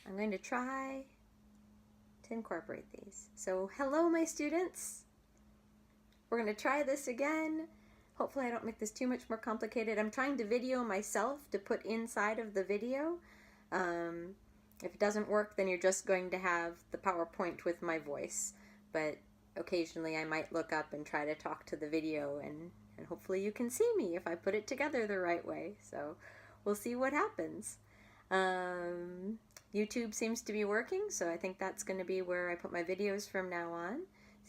I'm going to try to incorporate these. So hello my students. We're going to try this again. Hopefully I don't make this too much more complicated. I'm trying to video myself to put inside of the video. If it doesn't work, then you're just going to have the PowerPoint with my voice. But occasionally I might look up and try to talk to the video, and hopefully you can see me if I put it together the right way. So we'll see what happens. YouTube seems to be working, so I think that's going to be where I put my videos from now on.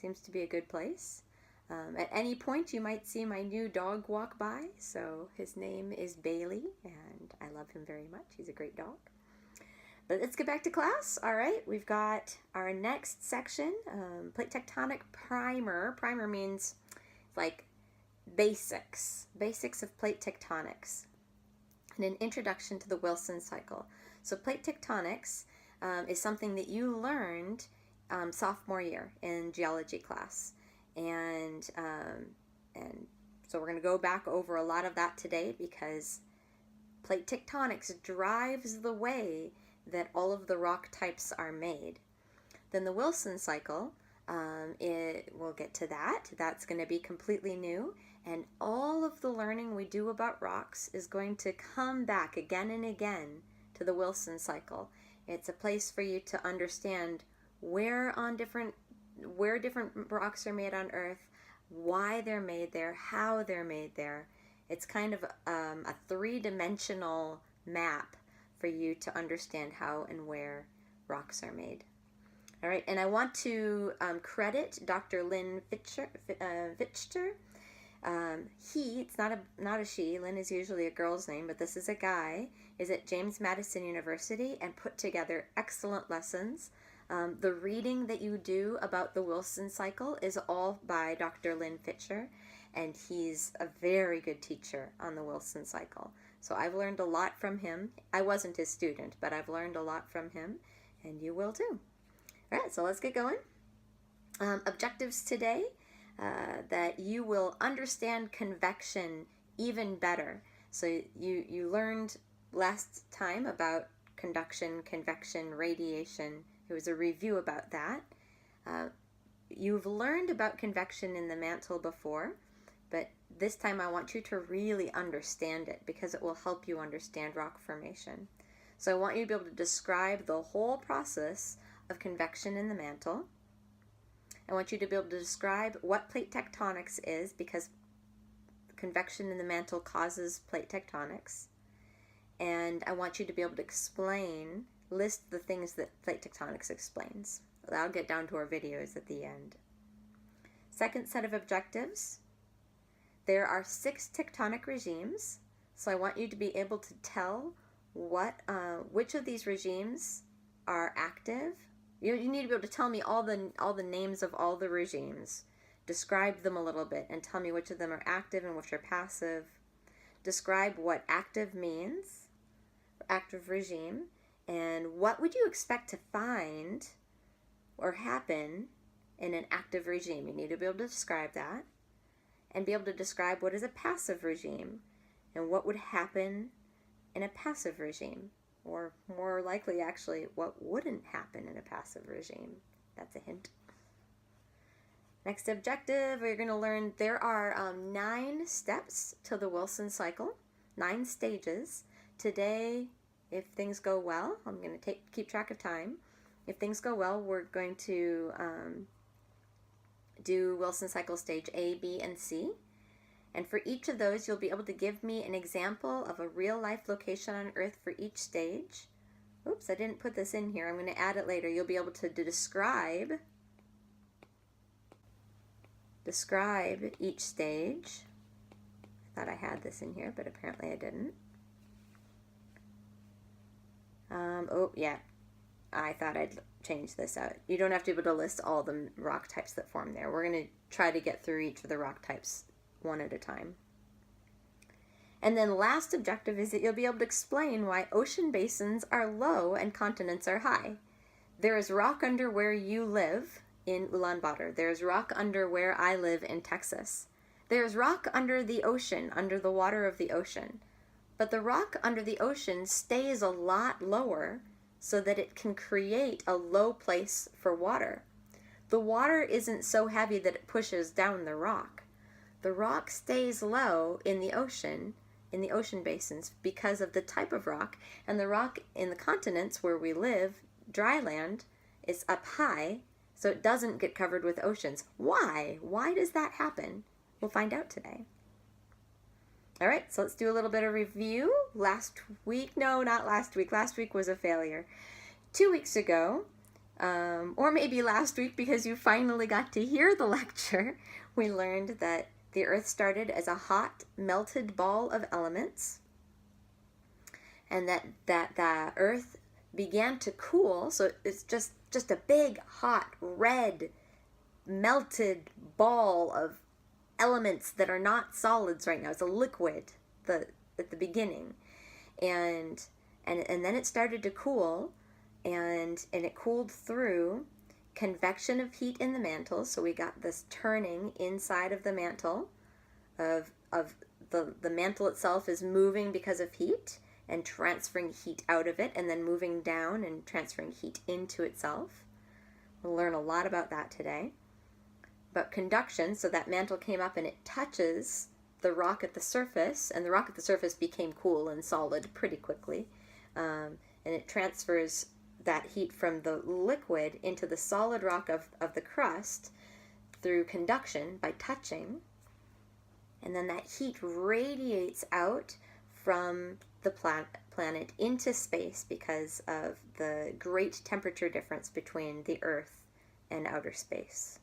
Seems to be a good place. At any point you might see my new dog walk by. So his name is Bailey, and I love him very much. He's a great dog. But let's get back to class. All right, we've got our next section, plate tectonic primer. Primer means like basics of plate tectonics, and an introduction to the Wilson cycle. So plate tectonics is something that you learned sophomore year in geology class, and so we're going to go back over a lot of that today, because plate tectonics drives the way that all of the rock types are made. Then the Wilson cycle, we'll get to that. That's going to be completely new, and all of the learning we do about rocks is going to come back again and again to the Wilson cycle. It's a place for you to understand where different rocks are made on Earth, why they're made there, how they're made there. It's kind of a three-dimensional map for you to understand how and where rocks are made. All right, and I want to credit Dr. Lynn Fichter. It's not a she. Lynn is usually a girl's name, but this is a guy. Is at James Madison University and put together excellent lessons. The reading that you do about the Wilson cycle is all by Dr. Lynn Fichter, and he's a very good teacher on the Wilson cycle. So I've learned a lot from him. I wasn't his student, but I've learned a lot from him, and you will too. All right, so let's get going. Objectives today, that you will understand convection even better. So you learned last time about conduction, convection, radiation. It was a review about that. You've learned about convection in the mantle before, but this time I want you to really understand it, because it will help you understand rock formation. So I want you to be able to describe the whole process of convection in the mantle. I want you to be able to describe what plate tectonics is, because convection in the mantle causes plate tectonics. And I want you to be able to list the things that plate tectonics explains. I'll get down to our videos at the end. Second set of objectives. There are 6 tectonic regimes, so I want you to be able to tell which of these regimes are active. You need to be able to tell me all the names of all the regimes. Describe them a little bit and tell me which of them are active and which are passive. Describe what active means, active regime, and what would you expect to find or happen in an active regime. You need to be able to describe that, and be able to describe what is a passive regime and what would happen in a passive regime, or more likely actually what wouldn't happen in a passive regime. That's a hint. Next objective, we're going to learn there are 9 steps to the Wilson cycle, 9 stages. Today, if things go well, I'm going to keep track of time. If things go well, we're going to do Wilson cycle stage A, B, and C. And for each of those, you'll be able to give me an example of a real-life location on Earth for each stage. Oops, I didn't put this in here. I'm going to add it later. You'll be able to describe each stage. I thought I had this in here, but apparently I didn't. Oh, yeah. I thought I'd change this out. You don't have to be able to list all the rock types that form there. We're going to try to get through each of the rock types one at a time. And then last objective is that you'll be able to explain why ocean basins are low and continents are high. There is rock under where you live in Ulaanbaatar. There is rock under where I live in Texas. There is rock under the ocean, under the water of the ocean. But the rock under the ocean stays a lot lower so that it can create a low place for water. The water isn't so heavy that it pushes down the rock. The rock stays low in the ocean basins because of the type of rock, and the rock in the continents where we live, dry land, is up high, so it doesn't get covered with oceans. Why? Why does that happen? We'll find out today. All right, so let's do a little bit of review. Last week was a failure. 2 weeks ago, or maybe last week because you finally got to hear the lecture, we learned that the Earth started as a hot, melted ball of elements, and that the Earth began to cool, so it's just a big, hot, red, melted ball of elements that are not solids right now. It's a liquid at the beginning, and then it started to cool, and it cooled through convection of heat in the mantle. So we got this turning inside of the mantle of the mantle itself is moving because of heat and transferring heat out of it, and then moving down and transferring heat into itself. We'll learn a lot about that today. But conduction, so that mantle came up and it touches the rock at the surface, and the rock at the surface became cool and solid pretty quickly. And it transfers that heat from the liquid into the solid rock of the crust through conduction by touching. And then that heat radiates out from the planet into space because of the great temperature difference between the Earth and outer space.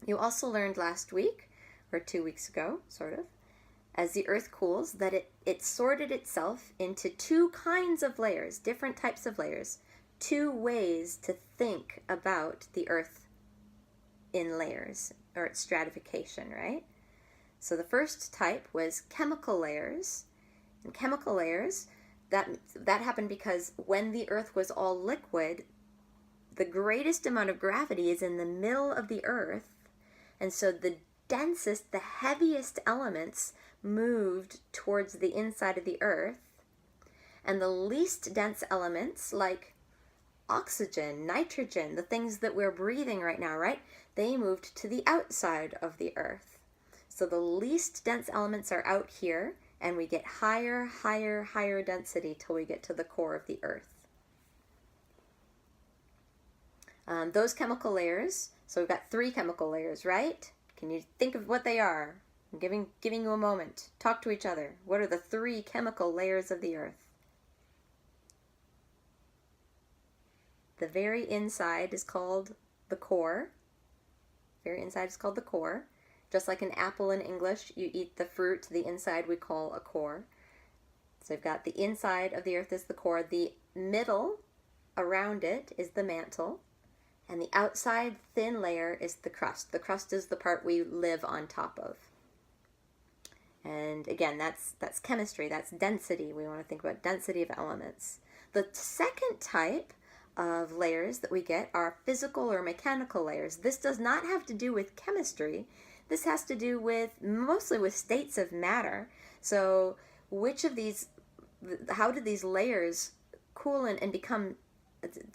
You also learned last week, or 2 weeks ago, sort of, as the Earth cools, that it sorted itself into two kinds of layers, different types of layers, two ways to think about the Earth in layers, or its stratification, right? So the first type was chemical layers. And chemical layers, that happened because when the Earth was all liquid, the greatest amount of gravity is in the middle of the Earth, and so the densest, the heaviest elements moved towards the inside of the Earth, and the least dense elements, like oxygen, nitrogen, the things that we're breathing right now, right? They moved to the outside of the Earth. So the least dense elements are out here, and we get higher, higher, higher density till we get to the core of the Earth. Those chemical layers, so we've got 3 chemical layers, right? Can you think of what they are? I'm giving you a moment. Talk to each other. What are the 3 chemical layers of the Earth? The very inside is called the core. Very inside is called the core. Just like an apple in English, you eat the fruit, the inside we call a core. So we've got the inside of the Earth is the core. The middle around it is the mantle. And the outside thin layer is the crust. The crust is the part we live on top of. And again, that's chemistry, that's density. We want to think about density of elements. The second type of layers that we get are physical or mechanical layers. This does not have to do with chemistry. This has to do with mostly with states of matter. So how did these layers cool and become,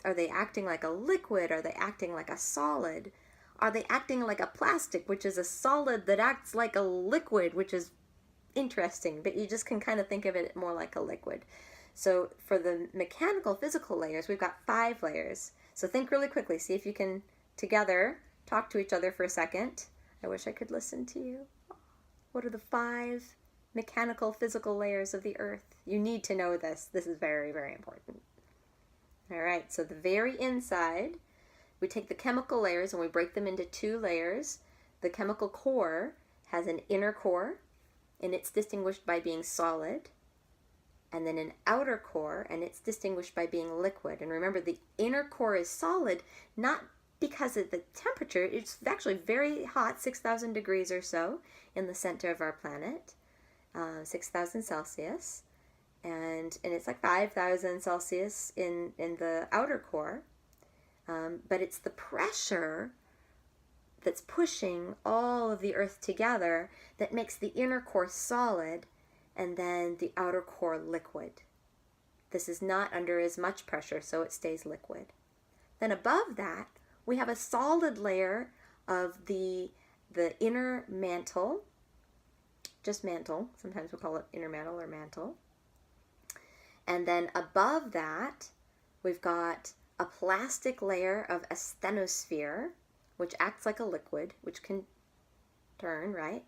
are they acting like a liquid? Are they acting like a solid? Are they acting like a plastic, which is a solid that acts like a liquid, which is interesting, but you just can kind of think of it more like a liquid. So for the mechanical, physical layers, we've got 5 layers. So think really quickly. See if you can, together, talk to each other for a second. I wish I could listen to you. What are the 5 mechanical, physical layers of the Earth? You need to know this. This is very, very important. All right, so the very inside, we take the chemical layers and we break them into 2 layers. The chemical core has an inner core, and it's distinguished by being solid, and then an outer core, and it's distinguished by being liquid. And remember, the inner core is solid, not because of the temperature. It's actually very hot, 6,000 degrees or so in the center of our planet, 6,000 Celsius, and it's like 5,000 Celsius in the outer core. But it's the pressure that's pushing all of the Earth together that makes the inner core solid and then the outer core liquid. This is not under as much pressure, so it stays liquid. Then above that, we have a solid layer of the inner mantle, just mantle. Sometimes we'll call it inner mantle or mantle. And then above that, we've got a plastic layer of asthenosphere, which acts like a liquid, which can turn, right?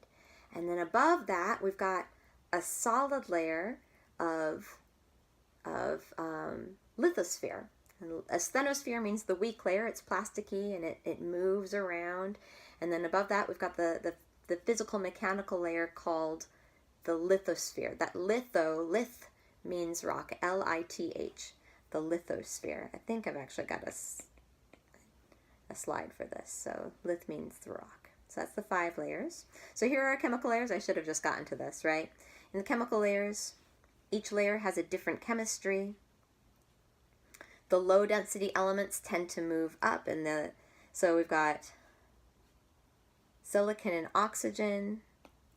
And then above that, we've got a solid layer of lithosphere. And asthenosphere means the weak layer. It's plasticky and it moves around. And then above that, we've got the physical mechanical layer called the lithosphere. That lith means rock, L-I-T-H, the lithosphere. I think I've actually got a slide for this. So lith means the rock. So that's the 5 layers. So here are our chemical layers. I should have just gotten to this, right? In the chemical layers, each layer has a different chemistry. The low density elements tend to move up, so we've got silicon and oxygen,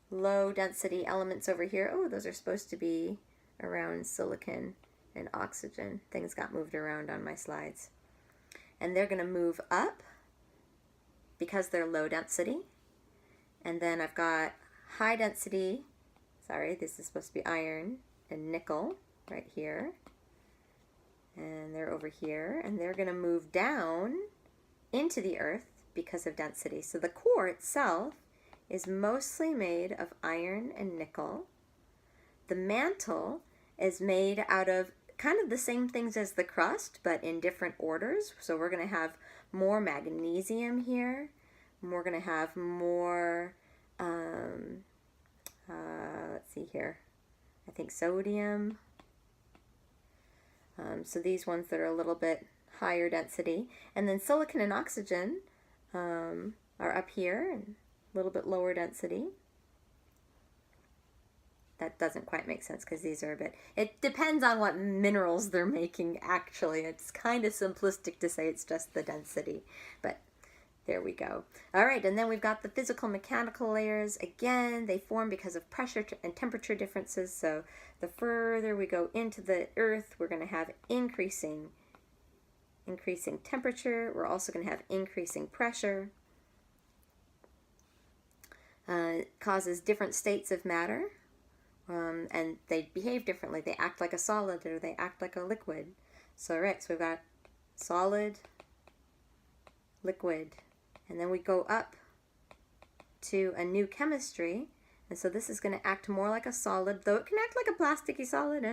low density elements over here. Oh, those are supposed to be around silicon and oxygen. Things got moved around on my slides. And they're going to move up because they're low density. And then I've got high density, sorry, this is supposed to be iron and nickel right here. And they're over here, and they're going to move down into the earth because of density. So the core itself is mostly made of iron and nickel. The mantle is made out of kind of the same things as the crust, but in different orders. So we're going to have more magnesium here. We're going to have more, let's see here, I think sodium. So these ones that are a little bit higher density. And then silicon and oxygen are up here and a little bit lower density. That doesn't quite make sense because these are a bit, it depends on what minerals they're making actually. It's kind of simplistic to say it's just the density, but there we go. All right, and then we've got the physical mechanical layers. Again, they form because of pressure and temperature differences. So the further we go into the earth, we're going to have increasing temperature. We're also going to have increasing pressure. It causes different states of matter, and they behave differently. They act like a solid or they act like a liquid. So right, so we've got solid, liquid, and then we go up to a new chemistry. And so this is going to act more like a solid, though it can act like a plasticky solid.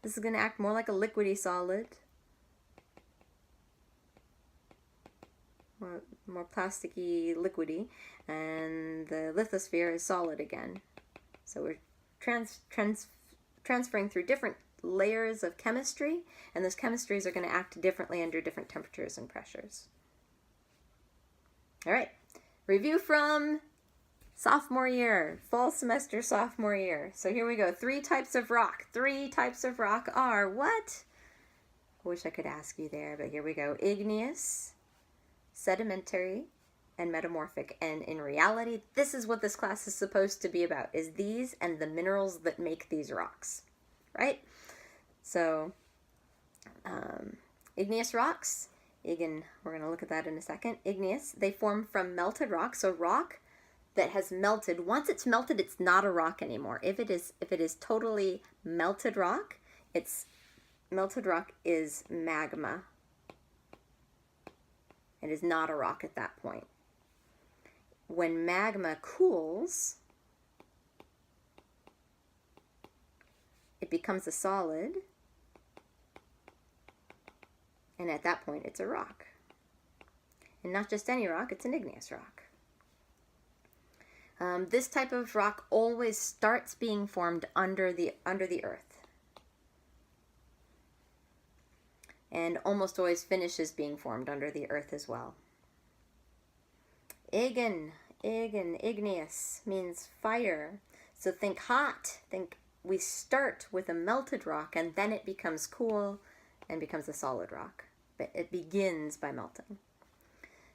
This is going to act more like a liquidy solid. More plasticky, liquidy. And the lithosphere is solid again. So we're transferring through different layers of chemistry, and those chemistries are going to act differently under different temperatures and pressures. All right, review from sophomore year, fall semester sophomore year. So here we go, 3 types of rock. 3 types of rock are what? I wish I could ask you there, but here we go. Igneous, sedimentary, and metamorphic. And in reality, this is what this class is supposed to be about, is these and the minerals that make these rocks, right? So, igneous rocks, we're going to look at that in a second. Igneous, they form from melted rock. So rock that has melted, once it's melted, it's not a rock anymore. If it is totally melted rock, melted rock is magma. It is not a rock at that point. When magma cools, it becomes a solid, and at that point it's a rock. And not just any rock, it's an igneous rock. This type of rock always starts being formed under the earth, and almost always finishes being formed under the earth as well. Igneous means fire. So think hot. Think we start with a melted rock and then it becomes cool and becomes a solid rock. But it begins by melting.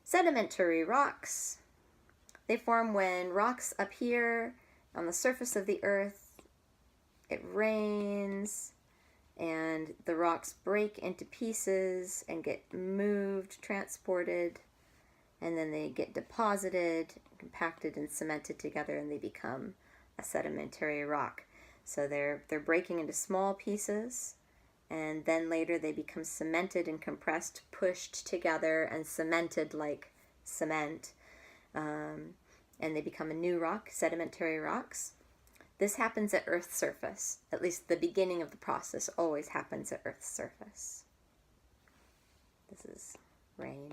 Sedimentary rocks. They form when rocks up here on the surface of the earth, it rains, and the rocks break into pieces and get moved, transported, and then they get deposited, compacted, and cemented together, and they become a sedimentary rock. So they're breaking into small pieces, and then later they become cemented and compressed, pushed together, and cemented like cement, and they become a new rock, sedimentary rocks. This happens at Earth's surface. At least the beginning of the process always happens at Earth's surface. This is rain,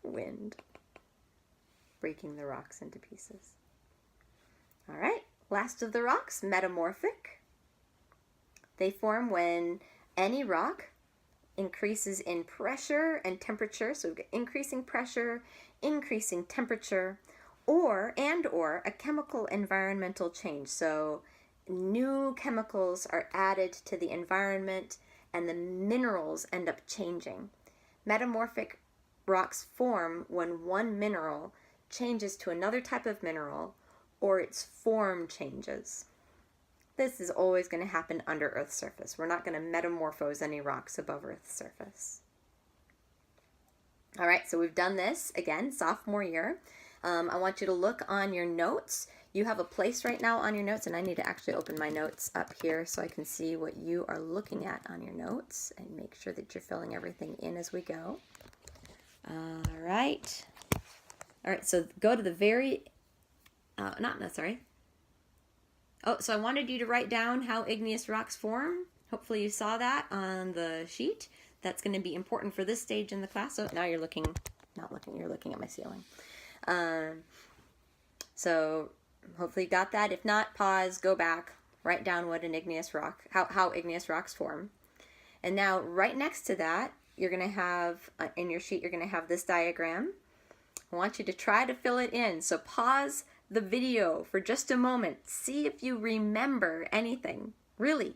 wind, breaking the rocks into pieces. All right, last of the rocks, metamorphic. They form when any rock increases in pressure and temperature. So we've got increasing pressure, increasing temperature, or a chemical environmental change. So new chemicals are added to the environment and the minerals end up changing. Metamorphic rocks form when one mineral changes to another type of mineral or its form changes. This is always going to happen under Earth's surface. We're not going to metamorphose any rocks above Earth's surface. All right, so we've done this, again, sophomore year. I want you to look on your notes. You have a place right now on your notes, and I need to actually open my notes up here so I can see what you are looking at on your notes and make sure that you're filling everything in as we go. All right. All right, so go to the very, so I wanted you to write down how igneous rocks form. Hopefully you saw that on the sheet. That's going to be important for this stage in the class. So now you're looking at my ceiling. So hopefully you got that. If not, pause, go back, write down what an igneous rock, how igneous rocks form. And now right next to that, you're going to have, in your sheet, you're going to have this diagram. I want you to try to fill it in. So pause the video for just a moment. See if you remember anything. Really,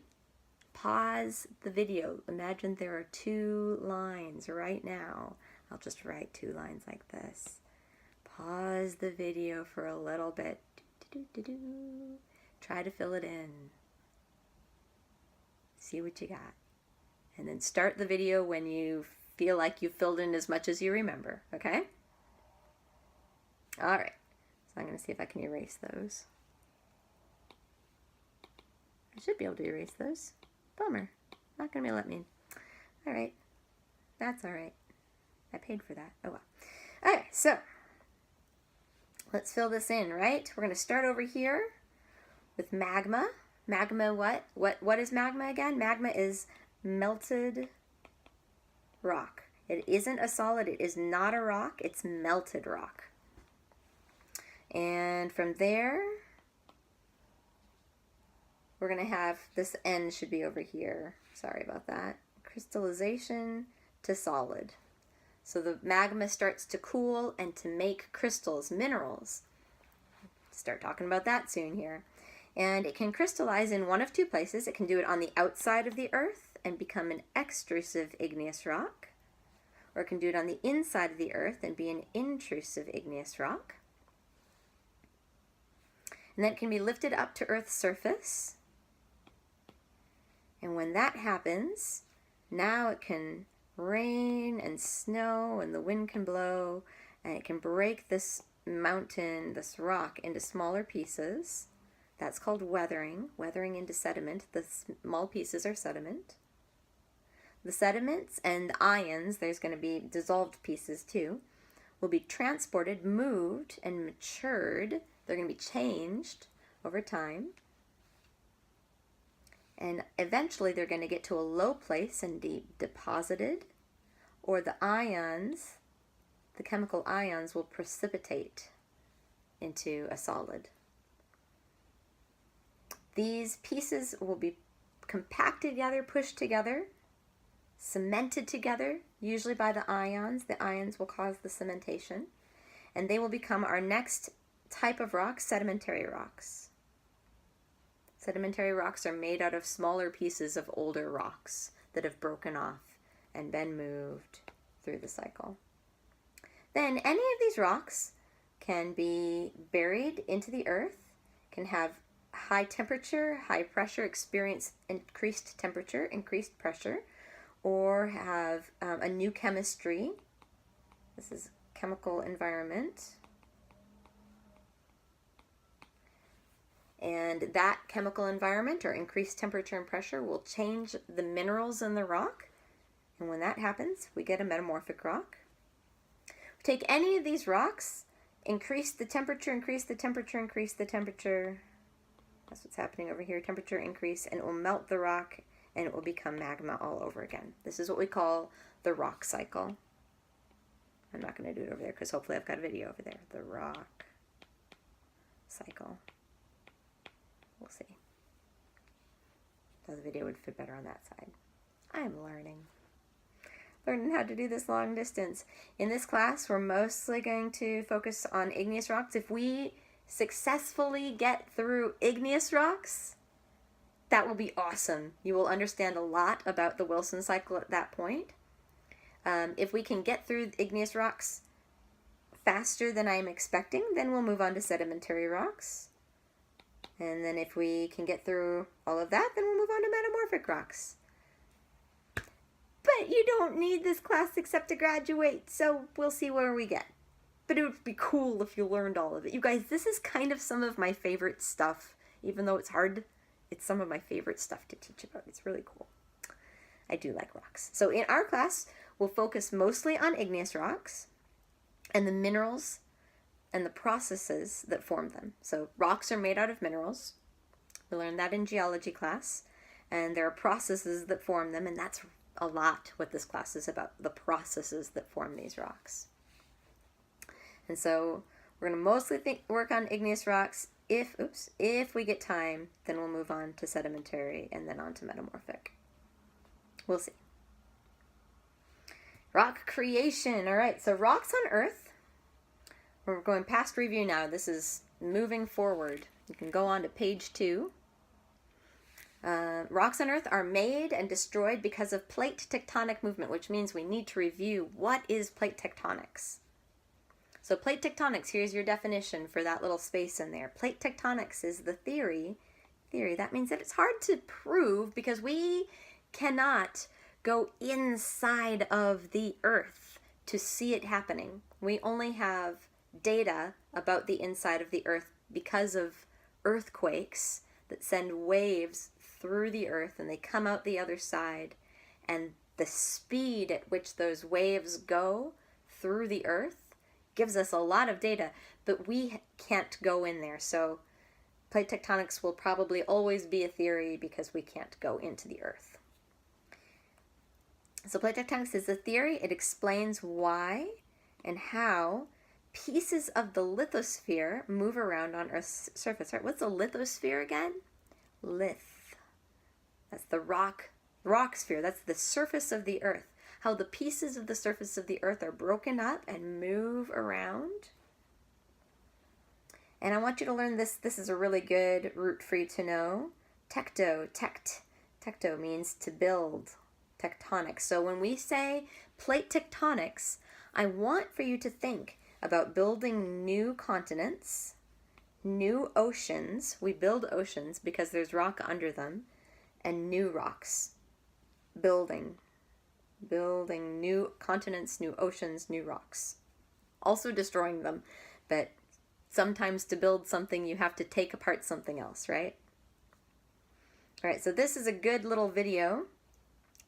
pause the video. Imagine there are 2 lines right now. I'll just write 2 lines like this. Pause the video for a little bit. Try to fill it in. See what you got. And then start the video when you feel like you filled in as much as you remember, okay? All right. So I'm going to see if I can erase those. I should be able to erase those. Bummer. Not going to let me. All right. That's all right. I paid for that. Oh well. Okay, so let's fill this in, right? We're going to start over here with magma. Magma what? What is magma again? Magma is melted rock. It isn't a solid. It is not a rock. It's melted rock. And from there, we're going to have, this end should be over here. Sorry about that. Crystallization to solid. So the magma starts to cool and to make crystals, minerals. Start talking about that soon here. And it can crystallize in one of 2 places. It can do it on the outside of the Earth and become an extrusive igneous rock. Or it can do it on the inside of the Earth and be an intrusive igneous rock. And then it can be lifted up to Earth's surface. And when that happens, now it can rain and snow and the wind can blow and it can break this mountain, this rock, into smaller pieces. That's called weathering into sediment. The small pieces are sediment. The sediments and ions, there's going to be dissolved pieces too, will be transported, moved, and matured. They're going to be changed over time. And eventually they're going to get to a low place and be deposited, or the ions, the chemical ions, will precipitate into a solid. These pieces will be compacted together, pushed together, cemented together, usually by the ions. The ions will cause the cementation, and they will become our next type of rocks, sedimentary rocks. Sedimentary rocks are made out of smaller pieces of older rocks that have broken off and been moved through the cycle. Then any of these rocks can be buried into the earth, can have high temperature, high pressure, experience increased temperature, increased pressure, or have a new chemistry. This is chemical environment. And that chemical environment or increased temperature and pressure will change the minerals in the rock. And when that happens, we get a metamorphic rock. We take any of these rocks, increase the temperature, increase the temperature, increase the temperature. That's what's happening over here. Temperature increase, and it will melt the rock, and it will become magma all over again. This is what we call the rock cycle. I'm not going to do it over there because hopefully I've got a video over there. The rock cycle. We'll see. So the video would fit better on that side. I am learning how to do this long distance. In this class, we're mostly going to focus on igneous rocks. If we successfully get through igneous rocks, that will be awesome. You will understand a lot about the Wilson cycle at that point. If we can get through igneous rocks faster than I'm expecting, then we'll move on to sedimentary rocks. And then if we can get through all of that, then we'll move on to metamorphic rocks. But you don't need this class except to graduate, so we'll see where we get. But it would be cool if you learned all of it. You guys, this is kind of some of my favorite stuff. Even though it's hard, it's some of my favorite stuff to teach about. It's really cool. I do like rocks. So in our class, we'll focus mostly on igneous rocks and the minerals and the processes that form them. So rocks are made out of minerals. We learned that in geology class. And there are processes that form them, and that's a lot what this class is about, the processes that form these rocks. And so we're going to mostly work on igneous rocks. If we get time, then we'll move on to sedimentary and then on to metamorphic. We'll see. Rock creation. All right, so rocks on Earth. We're going past review now. This is moving forward. You can go on to page 2. Rocks on Earth are made and destroyed because of plate tectonic movement, which means we need to review what is plate tectonics. So plate tectonics, here's your definition for that little space in there. Plate tectonics is the theory. That means that it's hard to prove because we cannot go inside of the Earth to see it happening. We only have data about the inside of the Earth because of earthquakes that send waves through the Earth and they come out the other side, and the speed at which those waves go through the Earth gives us a lot of data, but we can't go in there. So plate tectonics will probably always be a theory because we can't go into the Earth. So plate tectonics is a theory. It explains why and how pieces of the lithosphere move around on Earth's surface. Right? What's a lithosphere again? Lith. That's the rock sphere. That's the surface of the Earth. How the pieces of the surface of the Earth are broken up and move around. And I want you to learn this. This is a really good root for you to know. Tecto means to build. Tectonics. So when we say plate tectonics, I want for you to think about building new continents, new oceans. We build oceans because there's rock under them, and new rocks. Building new continents, new oceans, new rocks. Also destroying them, but sometimes to build something you have to take apart something else, right? All right, so this is a good little video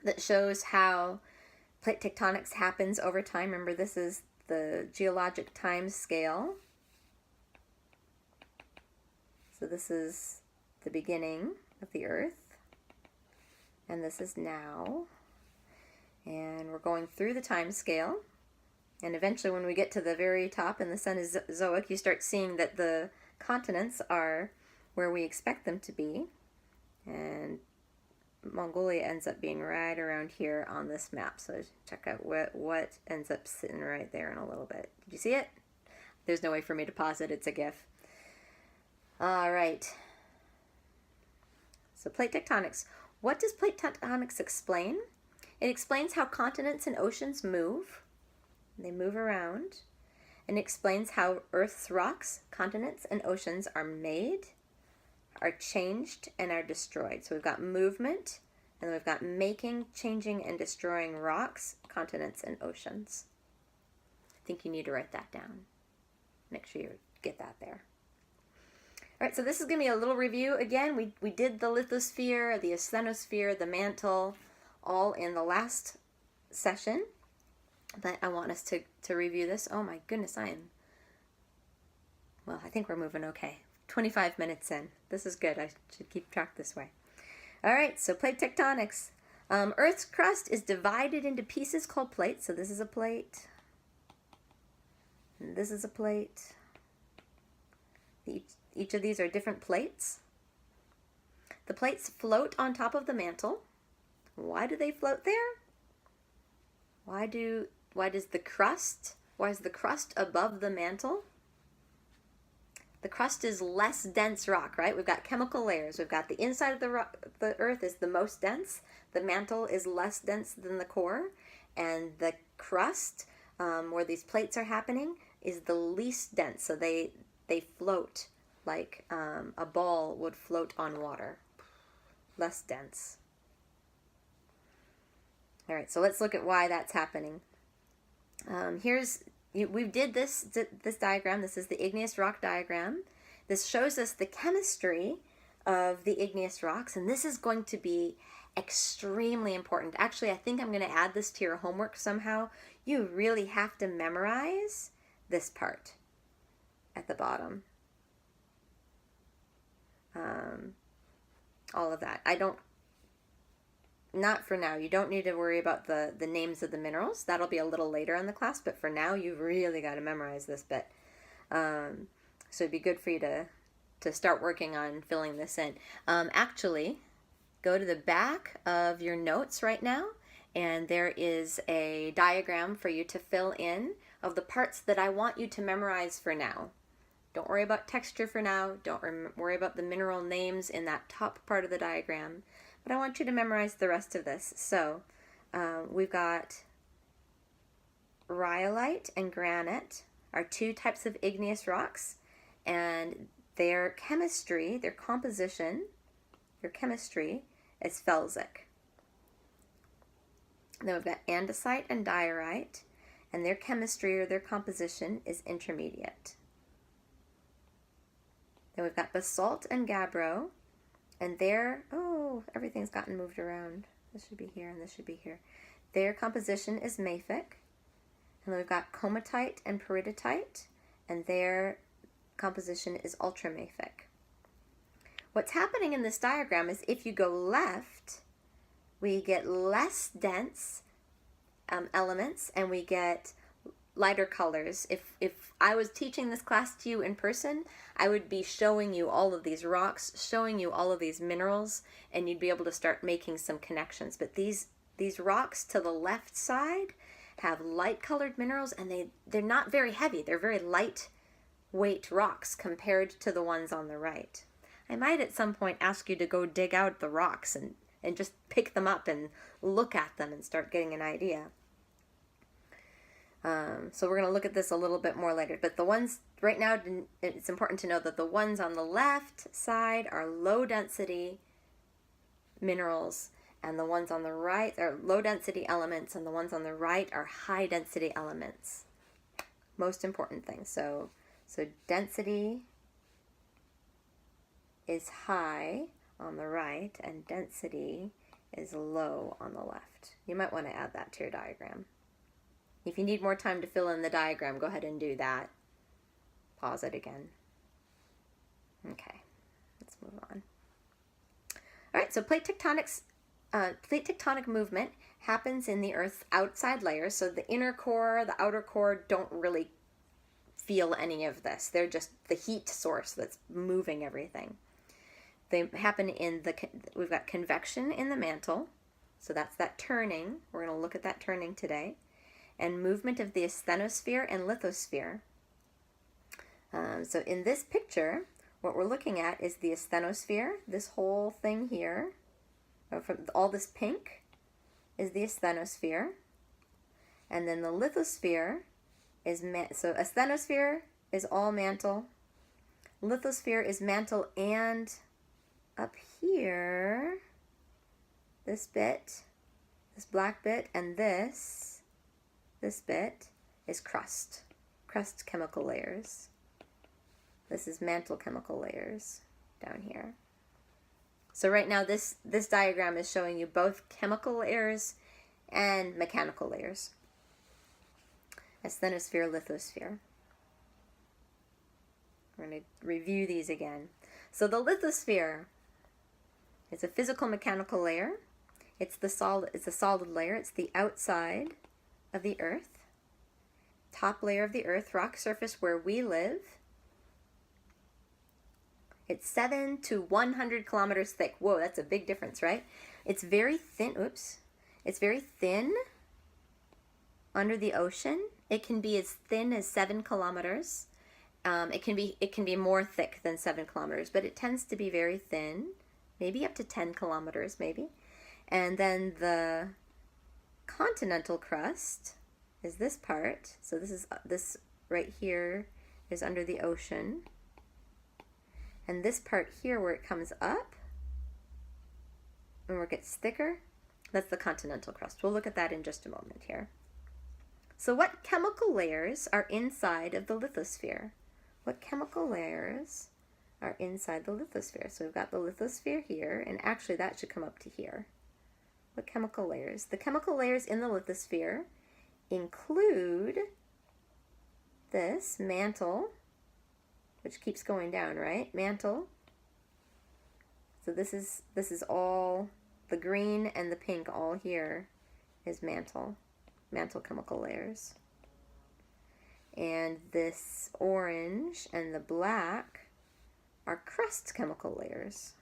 that shows how plate tectonics happens over time. Remember, this is the geologic time scale. So this is the beginning of the Earth, and this is now. And we're going through the time scale. And eventually when we get to the very top in the Cenozoic, you start seeing that the continents are where we expect them to be. And Mongolia ends up being right around here on this map. So check out what ends up sitting right there in a little bit. Did you see it? There's no way for me to pause it. It's a GIF. All right. So plate tectonics. What does plate tectonics explain? It explains how continents and oceans move. They move around. And it explains how Earth's rocks, continents, and oceans are made, are changed and are destroyed. So we've got movement, and then we've got making, changing, and destroying rocks, continents, and oceans. I think you need to write that down. Make sure you get that there. All right, so this is going to be a little review. Again, we did the lithosphere, the asthenosphere, the mantle, all in the last session. But I want us to review this. Oh my goodness, I think we're moving okay. 25 minutes in. This is good. I should keep track this way. All right, so plate tectonics. Earth's crust is divided into pieces called plates. So this is a plate. And this is a plate. Each of these are different plates. The plates float on top of the mantle. Why do they float there? Why is the crust above the mantle? The crust is less dense rock, right? We've got chemical layers. We've got the inside of the earth is the most dense. The mantle is less dense than the core. And the crust, where these plates are happening, is the least dense. So they float like a ball would float on water. Less dense. All right, so let's look at why that's happening. We did this diagram. This is the igneous rock diagram. This shows us the chemistry of the igneous rocks, and this is going to be extremely important. Actually, I think I'm going to add this to your homework somehow. You really have to memorize this part at the bottom. All of that. Not for now. You don't need to worry about the names of the minerals. That'll be a little later in the class, but for now, you've really got to memorize this bit. So it'd be good for you to start working on filling this in. Actually, go to the back of your notes right now, and there is a diagram for you to fill in of the parts that I want you to memorize for now. Don't worry about texture for now. Don't worry about the mineral names in that top part of the diagram. But I want you to memorize the rest of this. So we've got rhyolite and granite are two types of igneous rocks, and their chemistry, their composition, their chemistry is felsic. Then we've got andesite and diorite, and their chemistry or their composition is intermediate. Then we've got basalt and gabbro, and everything's gotten moved around. This should be here and this should be here. Their composition is mafic. And then we've got comatite and peridotite, and their composition is ultramafic. What's happening in this diagram is if you go left, we get less dense elements, and we get lighter colors. If I was teaching this class to you in person, I would be showing you all of these rocks, showing you all of these minerals, and you'd be able to start making some connections. But these rocks to the left side have light colored minerals, and they're not very heavy. They're very lightweight rocks compared to the ones on the right. I might at some point ask you to go dig out the rocks and just pick them up and look at them and start getting an idea. So we're going to look at this a little bit more later. But the ones right now, it's important to know that the ones on the left side are low density minerals, and the ones on the right are low density elements, and the ones on the right are high density elements. Most important thing. So density is high on the right, and density is low on the left. You might want to add that to your diagram. If you need more time to fill in the diagram, go ahead and do that. Pause it again. Okay, let's move on. All right, so plate tectonic movement happens in the Earth's outside layers. So the inner core, the outer core don't really feel any of this. They're just the heat source that's moving everything. They happen we've got convection in the mantle. So that's that turning. We're going to look at that turning today. And movement of the asthenosphere and lithosphere. So in this picture, what we're looking at is the asthenosphere. This whole thing here, from all this pink, is the asthenosphere. And then the lithosphere is, so asthenosphere is all mantle. Lithosphere is mantle and up here, this bit, this black bit, and this bit is crust chemical layers. This is mantle chemical layers down here. So right now this diagram is showing you both chemical layers and mechanical layers. Asthenosphere, lithosphere. We're going to review these again. So the lithosphere is a physical mechanical layer. It's a solid layer. It's the outside of the Earth. Top layer of the Earth, rock surface where we live. It's 7 to 100 kilometers thick. Whoa, that's a big difference, right? It's very thin. Oops. It's very thin under the ocean. It can be as thin as 7 kilometers. It can be more thick than 7 kilometers, but it tends to be very thin, maybe up to 10 kilometers, maybe. And then the continental crust is this part. So this right here is under the ocean. And this part here where it comes up and where it gets thicker, that's the continental crust. We'll look at that in just a moment here. So what chemical layers are inside of the lithosphere? What chemical layers are inside the lithosphere? So we've got the lithosphere here, and actually that should come up to here. What chemical layers? The chemical layers in the lithosphere include this mantle, which keeps going down, right? Mantle. So this is all the green and the pink all here is mantle chemical layers. And this orange and the black are crust chemical layers.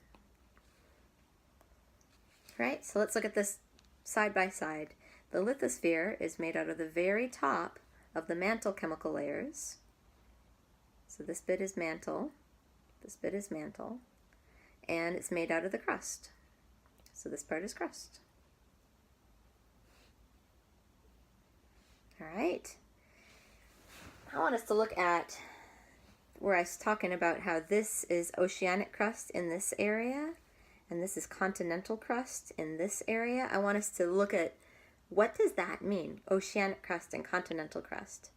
Right? So let's look at this side by side. The lithosphere is made out of the very top of the mantle chemical layers. So this bit is mantle, this bit is mantle, and it's made out of the crust. So this part is crust. All right. I want us to look at where I was talking about how this is oceanic crust in this area, and this is continental crust in this area. I want us to look at what does that mean, oceanic crust and continental crust.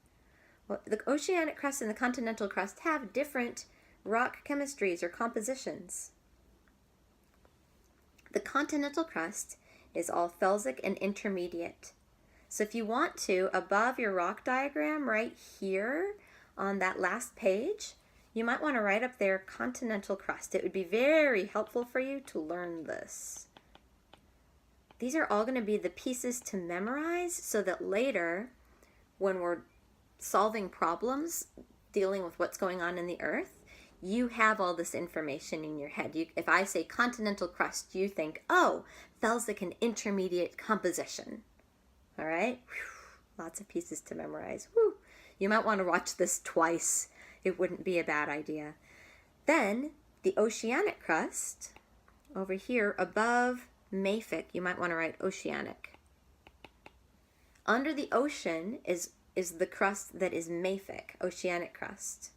Well, the oceanic crust and the continental crust have different rock chemistries or compositions. The continental crust is all felsic and intermediate. So if you want to, above your rock diagram right here on that last page, you might want to write up there continental crust. It would be very helpful for you to learn this. These are all going to be the pieces to memorize so that later when we're solving problems, dealing with what's going on in the Earth, you have all this information in your head. If I say continental crust, you think, oh, felsic and intermediate composition. All right? Whew. Lots of pieces to memorize. Whew. You might want to watch this twice. It wouldn't be a bad idea. Then, the oceanic crust, over here above mafic, you might want to write oceanic. Under the ocean is the crust that is mafic, oceanic crust.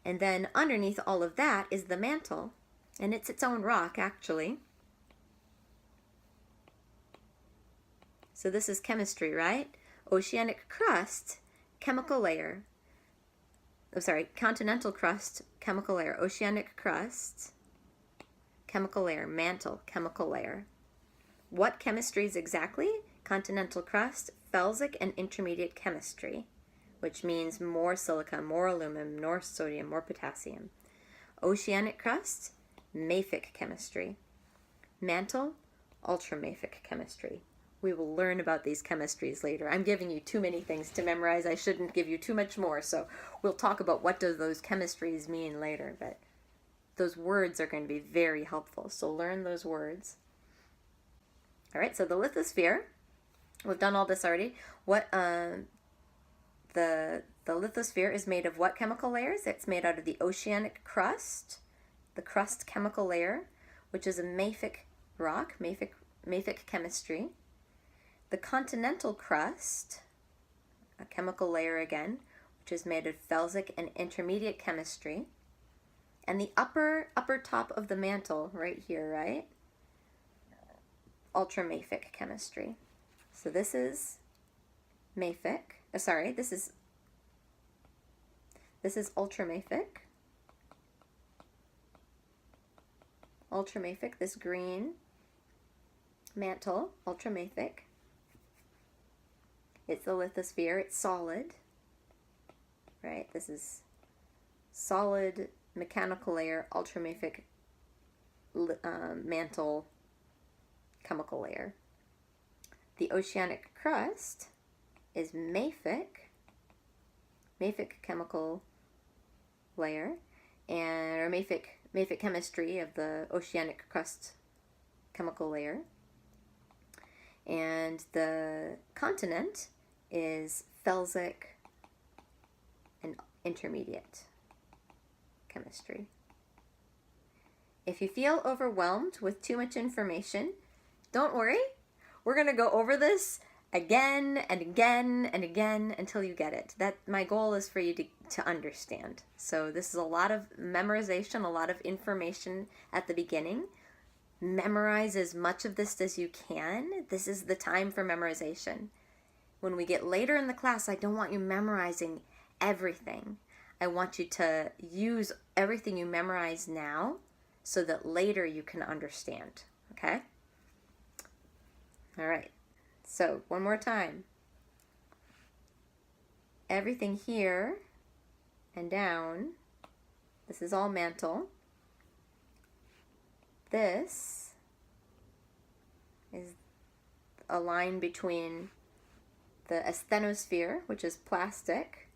And then underneath all of that is the mantle, and it's its own rock, actually. So this is chemistry, right? Oceanic crust, chemical layer. I'm sorry, continental crust, chemical layer. Oceanic crust, chemical layer. Mantle, chemical layer. What chemistries exactly? Continental crust, felsic and intermediate chemistry, which means more silica, more aluminum, more sodium, more potassium. Oceanic crust, mafic chemistry. Mantle, ultramafic chemistry. We will learn about these chemistries later. I'm giving you too many things to memorize. I shouldn't give you too much more, so we'll talk about what do those chemistries mean later, but those words are going to be very helpful, so learn those words. All right, so the lithosphere, we've done all this already. What the lithosphere is made of what chemical layers? It's made out of the oceanic crust, the crust chemical layer, which is a mafic rock, mafic chemistry. The continental crust, a chemical layer again, which is made of felsic and intermediate chemistry. And the upper top of the mantle right here, right? Ultramafic chemistry. So this is mafic. Sorry, this is ultramafic. Ultramafic, this green mantle, ultramafic. It's the lithosphere, it's solid, right? This is solid mechanical layer, ultramafic mantle chemical layer. The oceanic crust is mafic chemical layer, or mafic chemistry of the oceanic crust chemical layer. And the continent is felsic and intermediate chemistry. If you feel overwhelmed with too much information, don't worry. We're going to go over this again and again and again until you get it. That my goal is for you to understand. So this is a lot of memorization, a lot of information at the beginning. Memorize as much of this as you can. This is the time for memorization. When we get later in the class, I don't want you memorizing everything. I want you to use everything you memorize now so that later you can understand. Okay? All right. So, one more time. Everything here and down, this is all mantle. This is a line between the asthenosphere, which is plastic,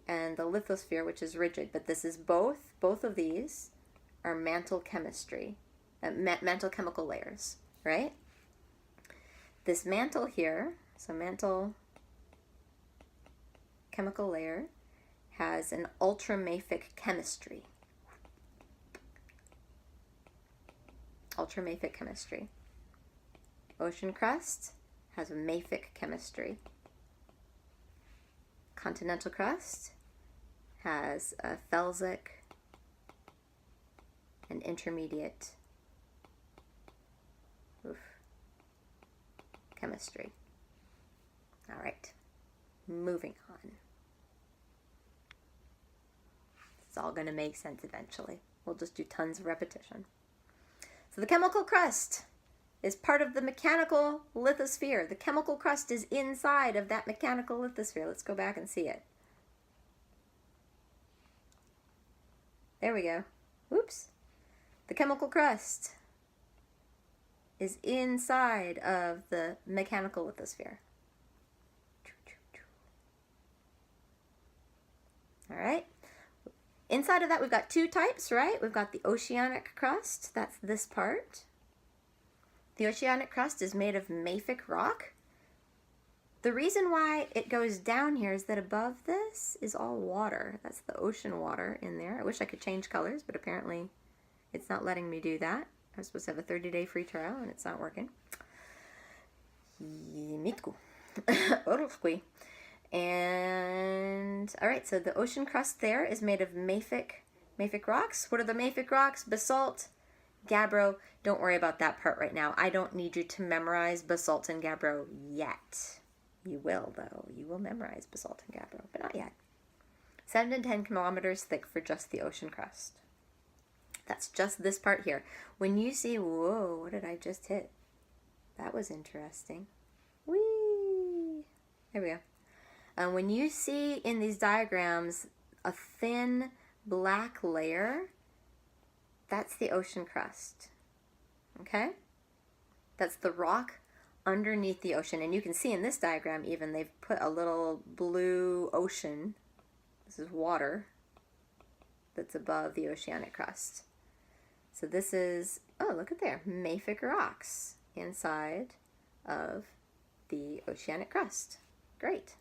and the lithosphere, which is rigid. But this is both of these are mantle chemistry, mantle chemical layers, right? This mantle here, so mantle chemical layer, has an ultramafic chemistry. Ultramafic chemistry. Ocean crust has a mafic chemistry. Continental crust has a felsic and intermediate chemistry. All right, moving on. It's all going to make sense eventually. We'll just do tons of repetition. So the chemical crust is part of the mechanical lithosphere. The chemical crust is inside of that mechanical lithosphere. Let's go back and see it. There we go. Oops. The chemical crust is inside of the mechanical lithosphere. All right. Inside of that, we've got two types, right? We've got the oceanic crust. That's this part. The oceanic crust is made of mafic rock. The reason why it goes down here is that above this is all water. That's the ocean water in there. I wish I could change colors, but apparently it's not letting me do that. I was supposed to have a 30-day free trial, and it's not working. And, all right, so the ocean crust there is made of mafic rocks. What are the mafic rocks? Basalt, gabbro. Don't worry about that part right now. I don't need you to memorize basalt and gabbro yet. You will, though. You will memorize basalt and gabbro, but not yet. 7 to 10 kilometers thick for just the ocean crust. That's just this part here. When you see, whoa, what did I just hit? That was interesting. Whee! There we go. When you see in these diagrams a thin black layer, that's the ocean crust. Okay? That's the rock underneath the ocean. And you can see in this diagram even they've put a little blue ocean. This is water that's above the oceanic crust. So this is, oh, look at there, mafic rocks inside of the oceanic crust. Great.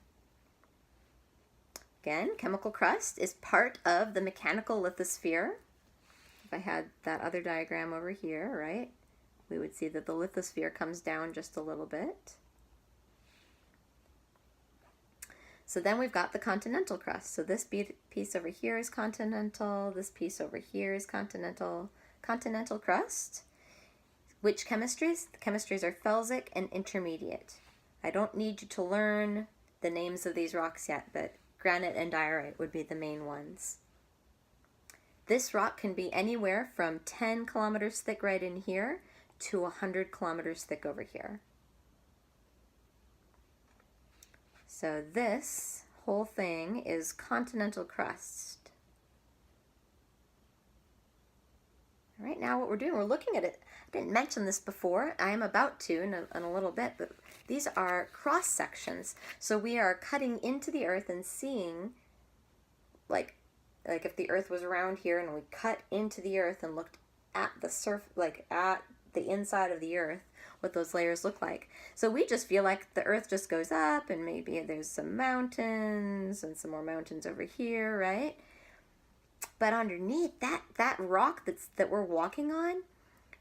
Again, chemical crust is part of the mechanical lithosphere. If I had that other diagram over here, right, we would see that the lithosphere comes down just a little bit. So then we've got the continental crust. So this piece over here is continental. This piece over here is continental. Continental crust. Which chemistries? The chemistries are felsic and intermediate. I don't need you to learn the names of these rocks yet, but granite and diorite would be the main ones. This rock can be anywhere from 10 kilometers thick right in here to 100 kilometers thick over here. So this whole thing is continental crust. Right now what we're doing, we're looking at it. I didn't mention this before. I am about to in a little bit, but these are cross sections. So we are cutting into the earth and seeing, like if the earth was around here and we cut into the earth and looked at the at the inside of the earth, what those layers look like. So we just feel like the earth just goes up and maybe there's some mountains and some more mountains over here, right? But underneath that rock that we're walking on,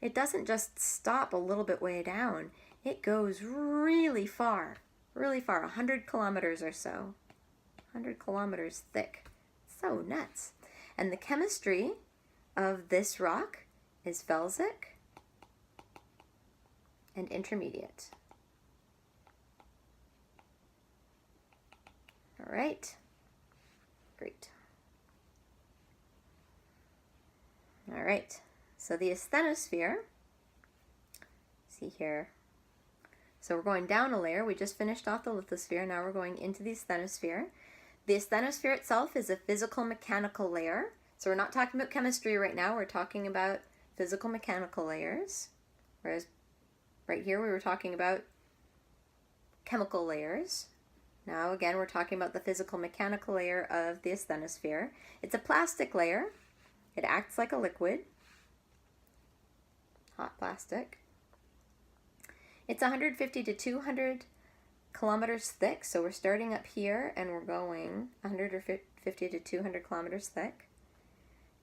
it doesn't just stop a little bit way down. It goes really far, 100 kilometers or so. 100 kilometers thick. So nuts. And the chemistry of this rock is felsic and intermediate. All right. Great. All right. So the asthenosphere, see here. So we're going down a layer. We just finished off the lithosphere. Now we're going into the asthenosphere. The asthenosphere itself is a physical mechanical layer. So we're not talking about chemistry right now. We're talking about physical mechanical layers. Whereas right here we were talking about chemical layers. Now again we're talking about the physical mechanical layer of the asthenosphere. It's a plastic layer. It acts like a liquid. Hot plastic. It's 150 to 200 kilometers thick, so we're starting up here and we're going 150 to 200 kilometers thick.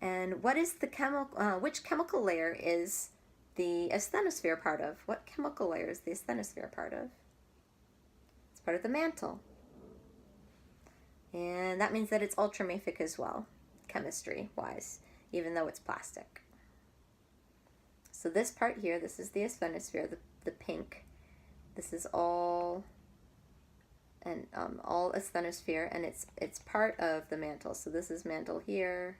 And what is the which chemical layer is the asthenosphere part of? What chemical layer is the asthenosphere part of? It's part of the mantle. And that means that it's ultramafic as well, chemistry-wise, even though it's plastic. So this part here, this is the asthenosphere, the pink. This is all asthenosphere, and it's part of the mantle. So this is mantle here.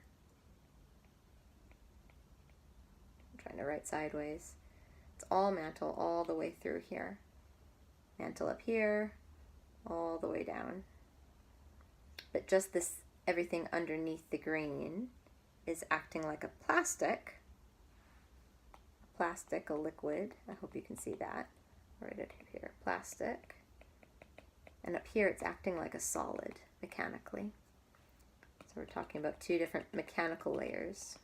I'm trying to write sideways. It's all mantle all the way through here. Mantle up here, all the way down. But just this, everything underneath the green is acting like a plastic. A liquid. I hope you can see that. Right it here, plastic. And up here it's acting like a solid mechanically. So we're talking about two different mechanical layers.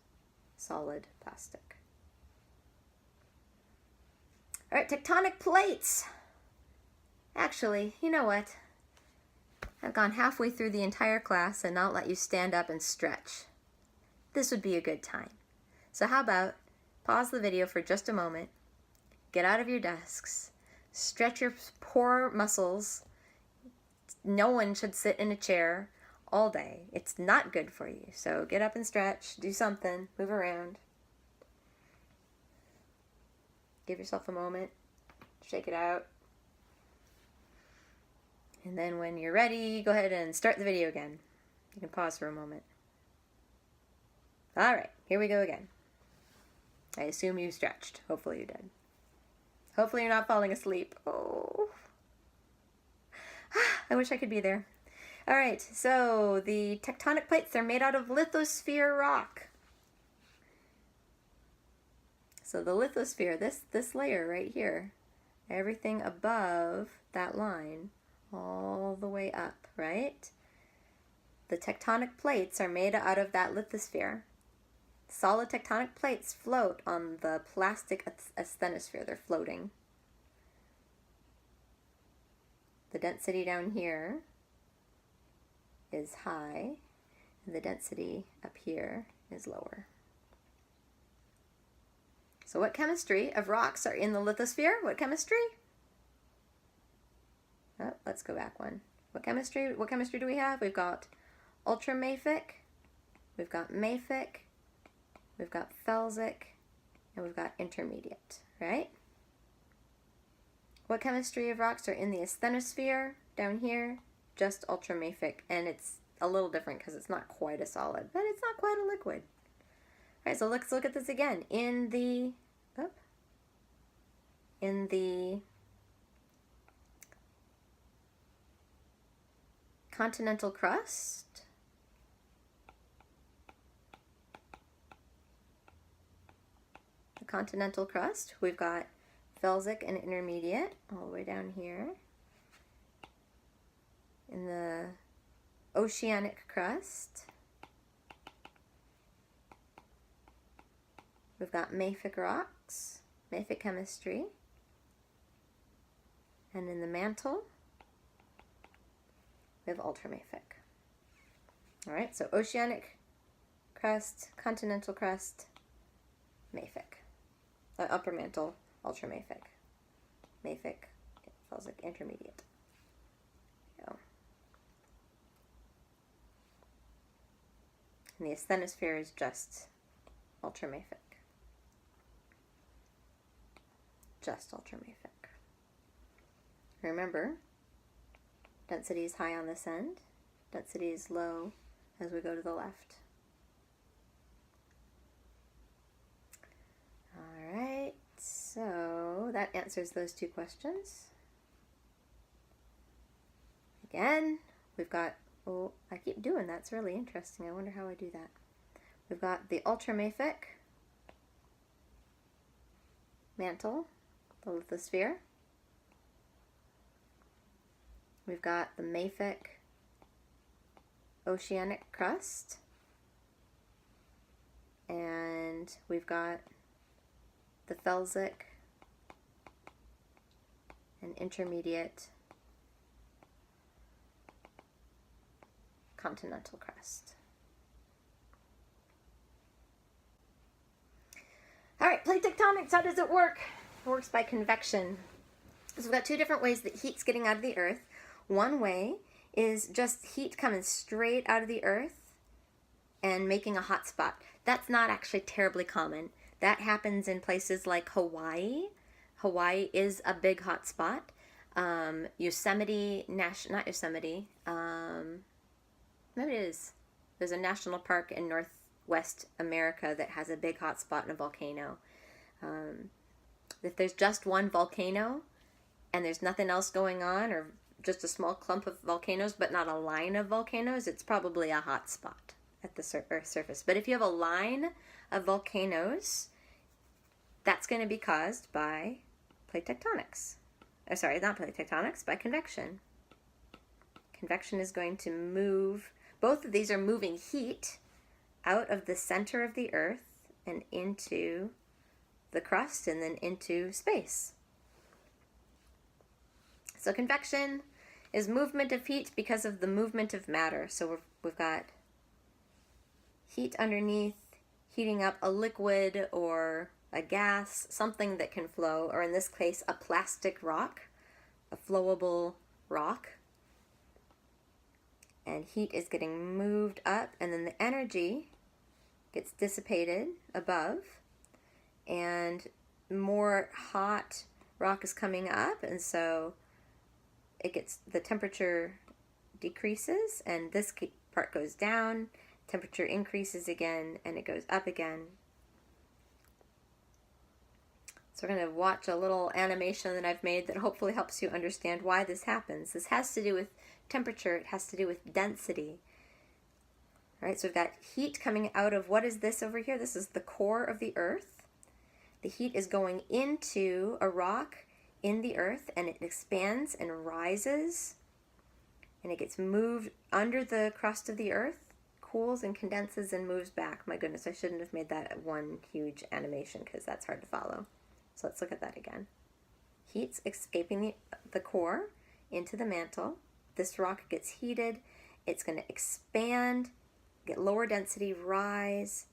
Solid, plastic. All right, tectonic plates. Actually, you know what? I've gone halfway through the entire class and not let you stand up and stretch. This would be a good time. So how about pause the video for just a moment, get out of your desks, stretch your poor muscles. No one should sit in a chair all day. It's not good for you. So get up and stretch, do something, move around. Give yourself a moment, shake it out. And then when you're ready, go ahead and start the video again. You can pause for a moment. All right, here we go again. I assume you stretched. Hopefully you did. Hopefully you're not falling asleep. Oh. I wish I could be there. All right, so the tectonic plates, they're made out of lithosphere rock. So the lithosphere, this layer right here, everything above that line, all the way up, right? The tectonic plates are made out of that lithosphere. Solid tectonic plates float on the plastic asthenosphere. They're floating. The density down here is high, and the density up here is lower. So what chemistry of rocks are in the lithosphere? What chemistry? Oh, let's go back one. What chemistry do we have? We've got ultramafic, we've got mafic, we've got felsic, and we've got intermediate, right? What chemistry of rocks are in the asthenosphere? Down here, just ultramafic, and it's a little different because it's not quite a solid, but it's not quite a liquid. All right, so let's look at this again. In the continental crust, we've got felsic and intermediate all the way down here. In the oceanic crust, we've got mafic rocks, mafic chemistry. And in the mantle, we have ultramafic. All right, so oceanic crust, continental crust, mafic. Upper mantle, ultramafic. Mafic, felsic, intermediate. And the asthenosphere is just ultramafic. Just ultramafic. Remember, density is high on this end, density is low as we go to the left. Alright, so that answers those two questions. Again, we've got, oh, I keep doing that, it's really interesting. I wonder how I do that. We've got the ultramafic mantle, the lithosphere. We've got the mafic oceanic crust. And we've got the felsic and intermediate continental crust. All right, plate tectonics, how does it work? It works by convection. So we've got two different ways that heat's getting out of the earth. One way is just heat coming straight out of the earth and making a hot spot. That's not actually terribly common. That happens in places like Hawaii. Hawaii is a big hot spot. Yosemite, not Yosemite, maybe it is. There's a national park in Northwest America that has a big hot spot in a volcano. If there's just one volcano and there's nothing else going on, or just a small clump of volcanoes but not a line of volcanoes, it's probably a hot spot at the Earth's surface. But if you have a line of volcanoes, that's going to be caused by plate tectonics. Sorry, not plate tectonics, by convection. Convection is going to move, both of these are moving heat out of the center of the Earth and into the crust and then into space. So convection is movement of heat because of the movement of matter. So we've got heat underneath, heating up a liquid or a gas, something that can flow, or in this case, a plastic rock, a flowable rock. And heat is getting moved up, and then the energy gets dissipated above, and more hot rock is coming up, and so the temperature decreases, and this part goes down, temperature increases again, and it goes up again. So we're going to watch a little animation that I've made that hopefully helps you understand why this happens. This has to do with temperature, it has to do with density. All right, so we've got heat coming out of, what is this over here? This is the core of the Earth. The heat is going into a rock in the Earth, and it expands and rises, and it gets moved under the crust of the Earth, cools and condenses and moves back. My goodness, I shouldn't have made that one huge animation because that's hard to follow. So let's look at that again. Heat's escaping the core into the mantle. This rock gets heated. It's going to expand, get lower density, rise.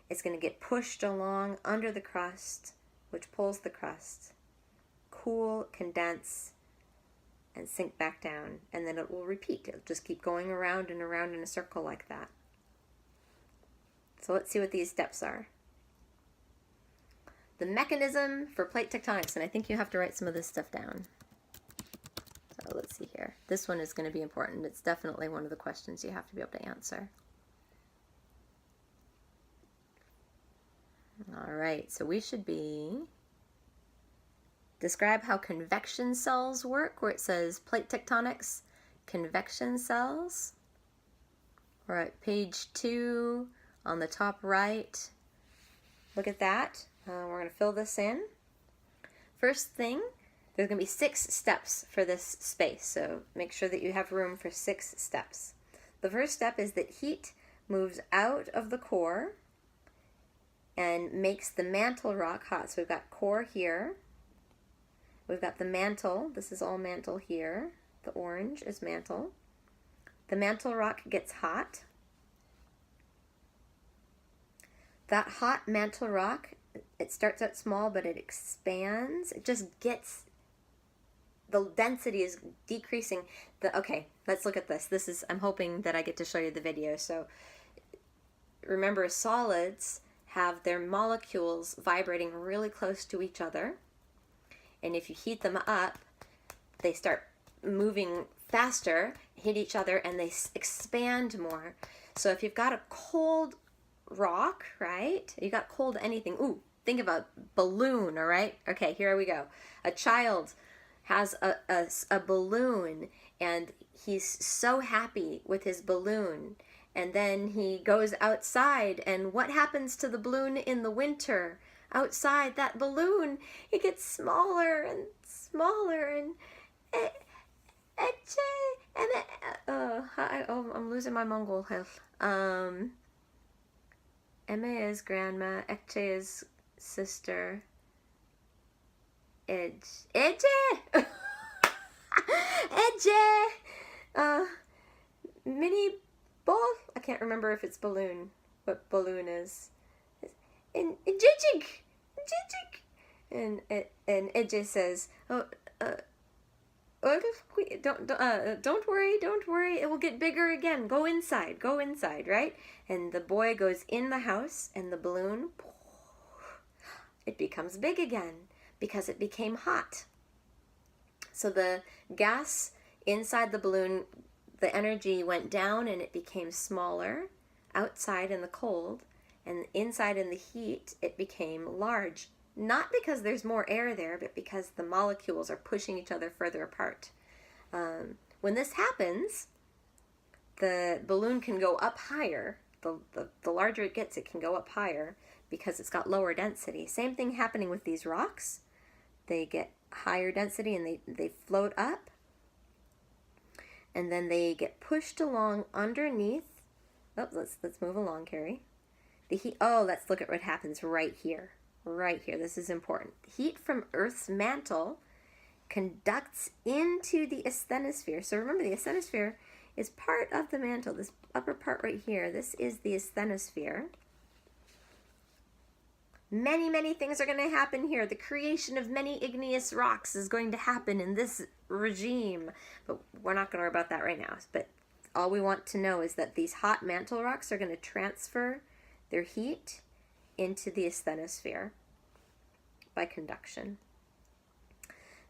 It's going to get pushed along under the crust, which pulls the crust. Cool, condense, and sink back down, and then it will repeat. It'll just keep going around and around in a circle like that. So let's see what these steps are. The mechanism for plate tectonics, and I think you have to write some of this stuff down. So let's see here. This one is going to be important. It's definitely one of the questions you have to be able to answer. All right, so we should be, describe how convection cells work, where it says plate tectonics, convection cells. We're at page 2 on the top right. Look at that. We're going to fill this in. First thing, there's going to be 6 steps for this space, so make sure that you have room for 6 steps. The first step is that heat moves out of the core and makes the mantle rock hot. So we've got core here. We've got the mantle. This is all mantle here. The orange is mantle. The mantle rock gets hot. That hot mantle rock, it starts out small, but it expands. It just gets, the density is decreasing. Okay, let's look at this. This is, I'm hoping that I get to show you the video. So remember, solids have their molecules vibrating really close to each other. And if you heat them up, they start moving faster, hit each other, and they expand more. So if you've got a cold rock, right? You got cold anything. Ooh, think about balloon, all right? Okay, here we go. A child has a balloon, and he's so happy with his balloon. And then he goes outside, and what happens to the balloon in the winter? Outside, that balloon, it gets smaller and smaller, and I'm losing my Mongol health. Emma is grandma, Ekche is sister, Edge, mini ball. I can't remember if it's balloon. What balloon is? And Jijik, and Edge says, don't worry, it will get bigger again. Go inside, right? And the boy goes in the house, and the balloon, it becomes big again because it became hot. So the gas inside the balloon, the energy went down and it became smaller outside in the cold, and inside in the heat it became large. Not because there's more air there, but because the molecules are pushing each other further apart. When this happens, the balloon can go up higher. The larger it gets, it can go up higher because it's got lower density. Same thing happening with these rocks. They get higher density and they float up. And then they get pushed along underneath. Oh, let's move along, Carrie. The heat. Oh, let's look at what happens right here. Right here. This is important. Heat from Earth's mantle conducts into the asthenosphere. So remember, the asthenosphere is part of the mantle. This upper part right here, this is the asthenosphere. Many, many things are going to happen here. The creation of many igneous rocks is going to happen in this regime. But we're not going to worry about that right now. But all we want to know is that these hot mantle rocks are going to transfer their heat into the asthenosphere by conduction.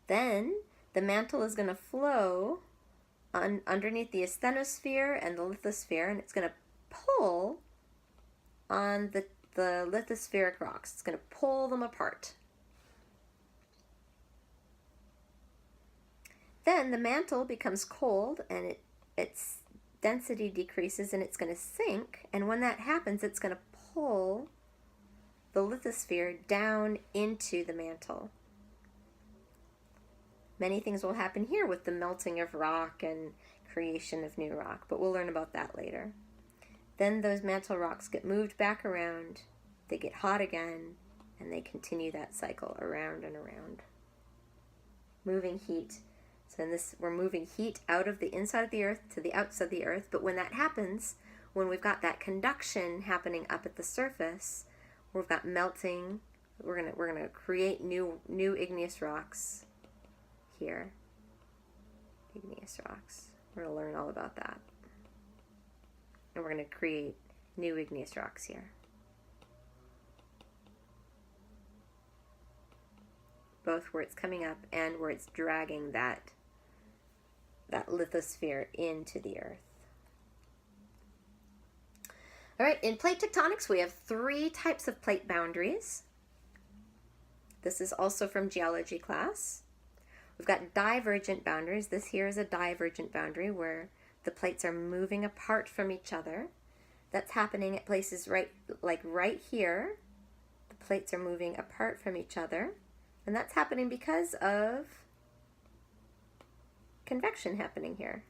Then the mantle is going to flow underneath the asthenosphere and the lithosphere, and it's going to pull on the lithospheric rocks. It's going to pull them apart. Then the mantle becomes cold, and its density decreases, and it's going to sink, and when that happens, it's going to pull the lithosphere down into the mantle. Many things will happen here with the melting of rock and creation of new rock, but we'll learn about that later. Then those mantle rocks get moved back around, they get hot again, and they continue that cycle around and around. Moving heat. So in this, we're moving heat out of the inside of the Earth to the outside of the Earth, but when that happens, when we've got that conduction happening up at the surface, we've got melting. We're gonna create new igneous rocks here. Igneous rocks. We're going to learn all about that. And we're going to create new igneous rocks here. Both where it's coming up and where it's dragging that lithosphere into the earth. All right, in plate tectonics, we have 3 types of plate boundaries. This is also from geology class. We've got divergent boundaries. This here is a divergent boundary where the plates are moving apart from each other. That's happening at places right here. The plates are moving apart from each other. And that's happening because of convection happening here.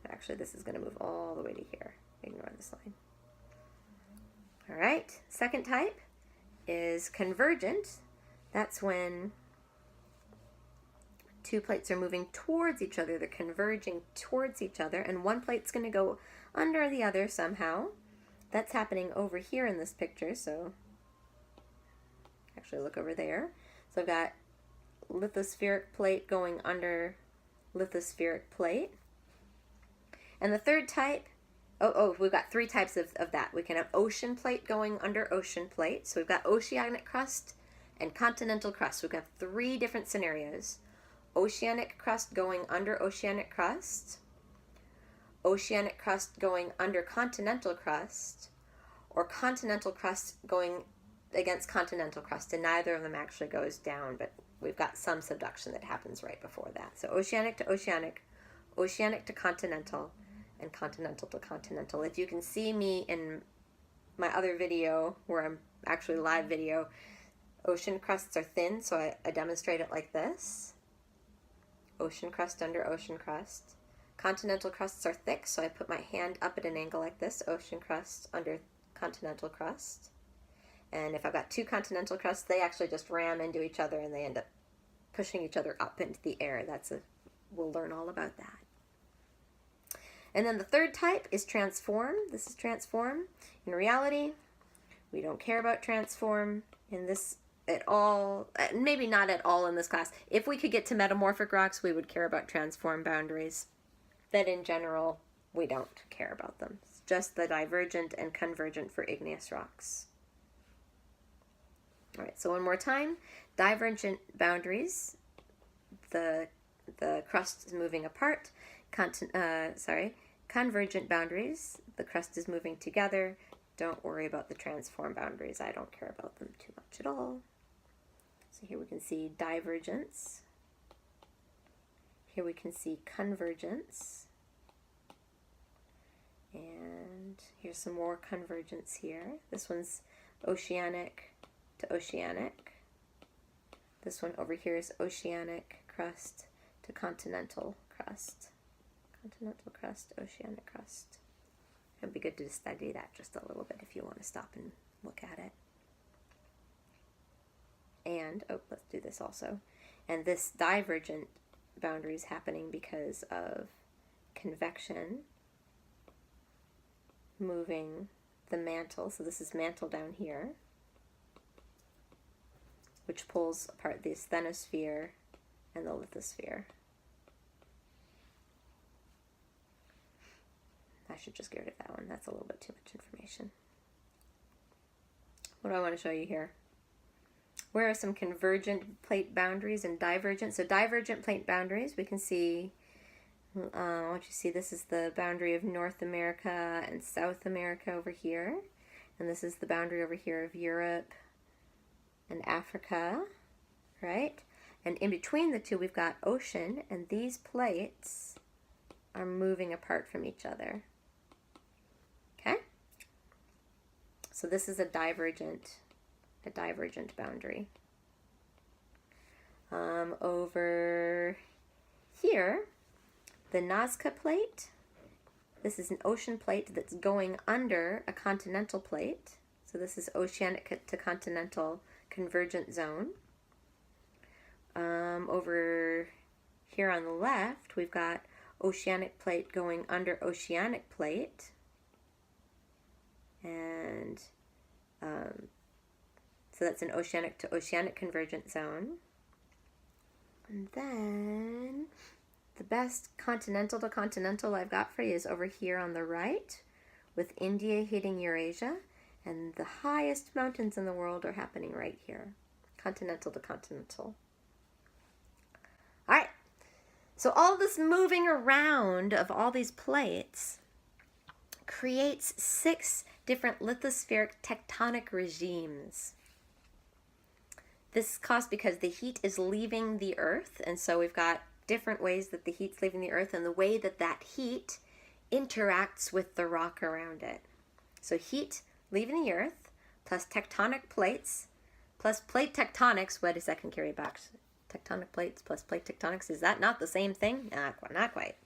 Actually, this is going to move all the way to here. Ignore this line. All right, second type is convergent. That's when 2 plates are moving towards each other. They're converging towards each other, and one plate's going to go under the other somehow. That's happening over here in this picture, so actually look over there. So I've got lithospheric plate going under lithospheric plate. And the third type, we've got 3 types of that. We can have ocean plate going under ocean plate. So we've got oceanic crust and continental crust. We've got 3 different scenarios. Oceanic crust going under oceanic crust, oceanic crust going under continental crust, or continental crust going against continental crust, and neither of them actually goes down, but we've got some subduction that happens right before that. So oceanic to oceanic, oceanic to continental, and continental to continental. If you can see me in my other video, where I'm actually live video, ocean crusts are thin, so I demonstrate it like this. Ocean crust under ocean crust. Continental crusts are thick, so I put my hand up at an angle like this. Ocean crust under continental crust. And if I've got 2 continental crusts, they actually just ram into each other and they end up pushing each other up into the air. We'll learn all about that. And then the third type is transform. This is transform. In reality, we don't care about transform in this at all. Maybe not at all in this class. If we could get to metamorphic rocks, we would care about transform boundaries. But in general, we don't care about them. It's just the divergent and convergent for igneous rocks. All right, so one more time. Divergent boundaries, the crust is moving apart. Convergent boundaries, the crust is moving together. Don't worry about the transform boundaries. I don't care about them too much at all. So here we can see divergence. Here we can see convergence. And here's some more convergence here. This one's oceanic to oceanic. This one over here is oceanic crust to continental crust. Continental crust, oceanic crust. It would be good to study that just a little bit if you want to stop and look at it. And, let's do this also. And this divergent boundary is happening because of convection moving the mantle. So this is mantle down here, which pulls apart the asthenosphere and the lithosphere. I should just get rid of that one. That's a little bit too much information. What do I want to show you here? Where are some convergent plate boundaries and divergent? So divergent plate boundaries, we can see, what you see, this is the boundary of North America and South America over here. And this is the boundary over here of Europe and Africa, right? And in between the two, we've got ocean, and these plates are moving apart from each other. Okay? So this is a divergent boundary. Over here, the Nazca plate, this is an ocean plate that's going under a continental plate. So this is oceanic to continental convergent zone. Over here on the left, we've got oceanic plate going under oceanic plate. And so that's an oceanic to oceanic convergent zone. And then The best continental to continental I've got for you is over here on the right, with India hitting Eurasia, and the highest mountains in the world are happening right here. Continental to continental. All right, so all this moving around of all these plates creates 6 different lithospheric tectonic regimes. This is caused because the heat is leaving the Earth, and so we've got different ways that the heat's leaving the Earth and the way that that heat interacts with the rock around it. So heat leaving the Earth, plus tectonic plates, plus plate tectonics. Wait a second, carry back. Tectonic plates plus plate tectonics. Is that not the same thing? Not quite.